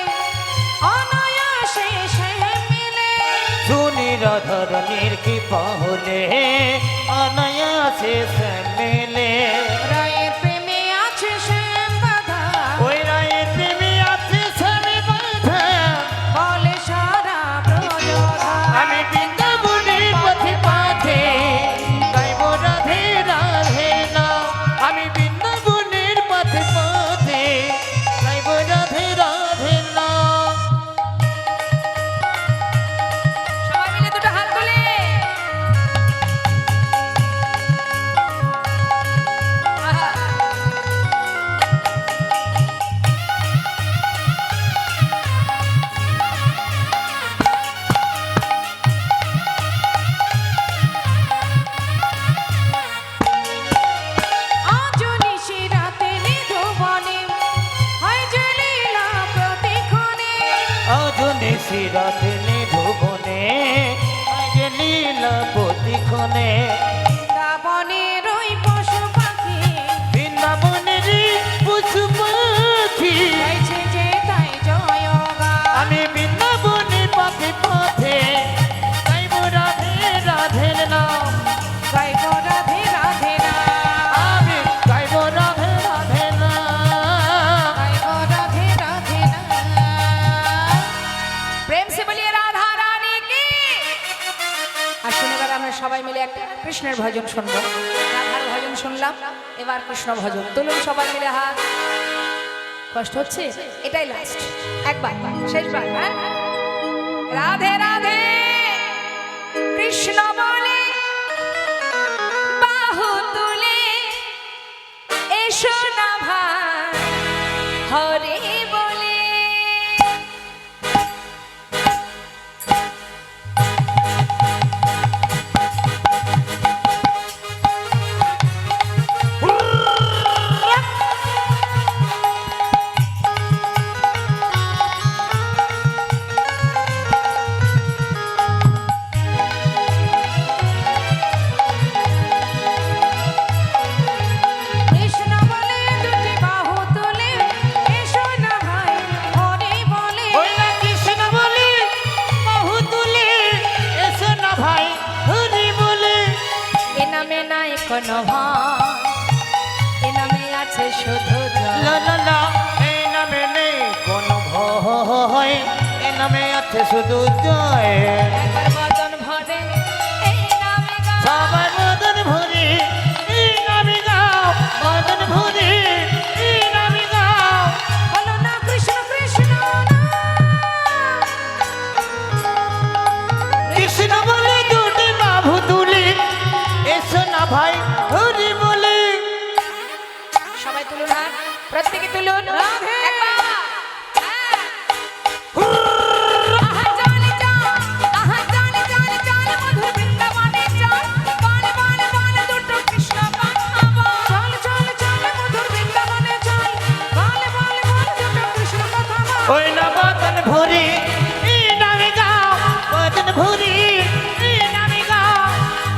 Speaker 3: অনায়াসে সে মিলে।
Speaker 2: শুনি রাধারানীর কৃপা হলে অনায়াসে সে মেলে।
Speaker 3: রায়ের প্রেমে আছে শ্যাম বাধা
Speaker 2: ওই রায়ের প্রেমে আছে স্বামী বাধা।
Speaker 3: বলে সারা ব্রজধা।
Speaker 2: আমি বৃন্দাবনের পথে পথে গাইব রাধে রাধে নাম। আমি বৃন্দাবনের পথে পথে গাইব রাধে রাধে নাম।
Speaker 1: সবাই মিলে দুটো হাত তুলে আহা।
Speaker 3: আজ নিশি রাতে নিধুবনে হয় যে লীলা প্রতিক্ষণে।
Speaker 2: আজ নিশিরাতে নিধুবনে আজ লীলা প্রতিক্ষণে।
Speaker 3: বৃন্দাবনের ওই পশু পাখি
Speaker 2: বৃন্দাবনের পশু পাখি
Speaker 3: গাইছে যে তাই জয় গান।
Speaker 2: আমি বৃন্দাবনের পথে পথে গাইব রাধে রাধে নাম।
Speaker 3: গাইব রাধে রাধে নাম।
Speaker 2: আমি গাইব রাধে রাধে নাম।
Speaker 3: গাইব রাধে রাধে নাম।
Speaker 1: প্রেম সে বলিয়ে রাধা রানী কি। আসুন এবার আমরা সবাই মিলে একটা কৃষ্ণের ভজন শুনবো। রাধার ভজন শুনলাম, এবার কৃষ্ণ ভজন তুলুন সবাই মিলে হাত। কষ্ট হচ্ছে? এটাই লাস্ট, একবার শেষবার। হ্যাঁ, রাধে রাধে কৃষ্ণ বলে বাহু তুলে এসো ভাই হরি বলে।
Speaker 3: কৃষ্ণ বলে দুটি বাহু তুলে এসো না ভাই হরি বলে।
Speaker 2: ওই না কৃষ্ণ বলি বাহু তুলে এসো না ভাই হরি বলে।
Speaker 1: এ নামে নাই কোনো ভয়, এ নামে আছে শুধু জয়।
Speaker 2: লা লা লা এই নামে নেই কোনো ভয়, এ নামে আছে শুধু জয়।
Speaker 1: একবার বদন ভরে এই নামে গাও।
Speaker 2: সবার বদন ভরে এই নামে গাও, বদন ভরে এই নামে গাও।
Speaker 3: বলো না কৃষ্ণ কৃষ্ণ না।
Speaker 2: কৃষ্ণ বলে দুটি বাহু তুলে এসো না ভাই হরি বলে।
Speaker 1: সবাই তুলুন হাত, প্রত্যেকে তুলুন।
Speaker 3: রাধে।
Speaker 1: একবার। হ্যাঁ। আহা জানে চল, আহা জানে জানে চল, মধুর বৃন্দাবনে চল। বল বল বল দুটো কৃষ্ণ কথা বল।
Speaker 3: চল চল চল মধুর বৃন্দাবনে চল। বল বল বল দুটো কৃষ্ণ কথা বল।
Speaker 2: ওই না বদন ভরে এই নামে গাও, বদন ভরে এই নামে গাও।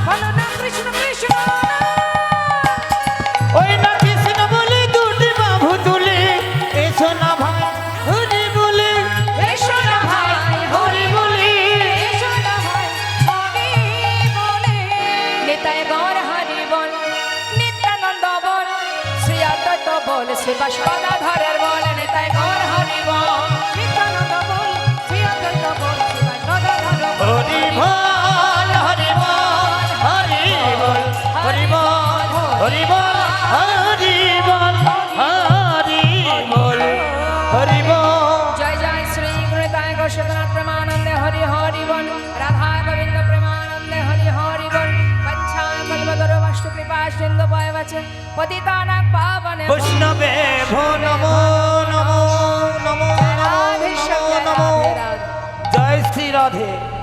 Speaker 3: বলো না কৃষ্ণ কৃষ্ণ না।
Speaker 2: ওই না কৃষ্ণ বলে দুটি বাহু তুলে এসো না ভাই হরি বলে।
Speaker 1: এসো না ভাই হরি বলে।
Speaker 3: এসো না ভাই হরি বলে।
Speaker 1: নিতাই গৌর হরি বল, নিত্যানন্দ বল, শ্রী অদ্বৈত বল, শ্রী বাসুদেবের বল। নিতাই গৌর হরি বল।
Speaker 3: নিত্যানন্দ বল শ্রী অদ্বৈত বল শ্রী বৈষ্ণব বল।
Speaker 2: হরি বল হরি বল হরি বল হরি বল হরি বল হরি বল হরি বল হরি বল।
Speaker 1: জয় জয় শ্রী গুরুতায় গোস্বতনাথ প্রেমানন্দে হরি হরি বল। রাধা গোবিন্দ প্রেমানন্দে হরি হরি বল। কচ্ছা কল্পতরু বাস্তু কৃপা সিন্ধু বয়বচ পতিতানাং পাবনে
Speaker 2: বৈষ্ণবে ভো নমো নমো নমো নমো
Speaker 1: রাধে শ্যাম,
Speaker 2: নমো।
Speaker 1: রাধে রাধে।
Speaker 2: জয় শ্রী রাধে।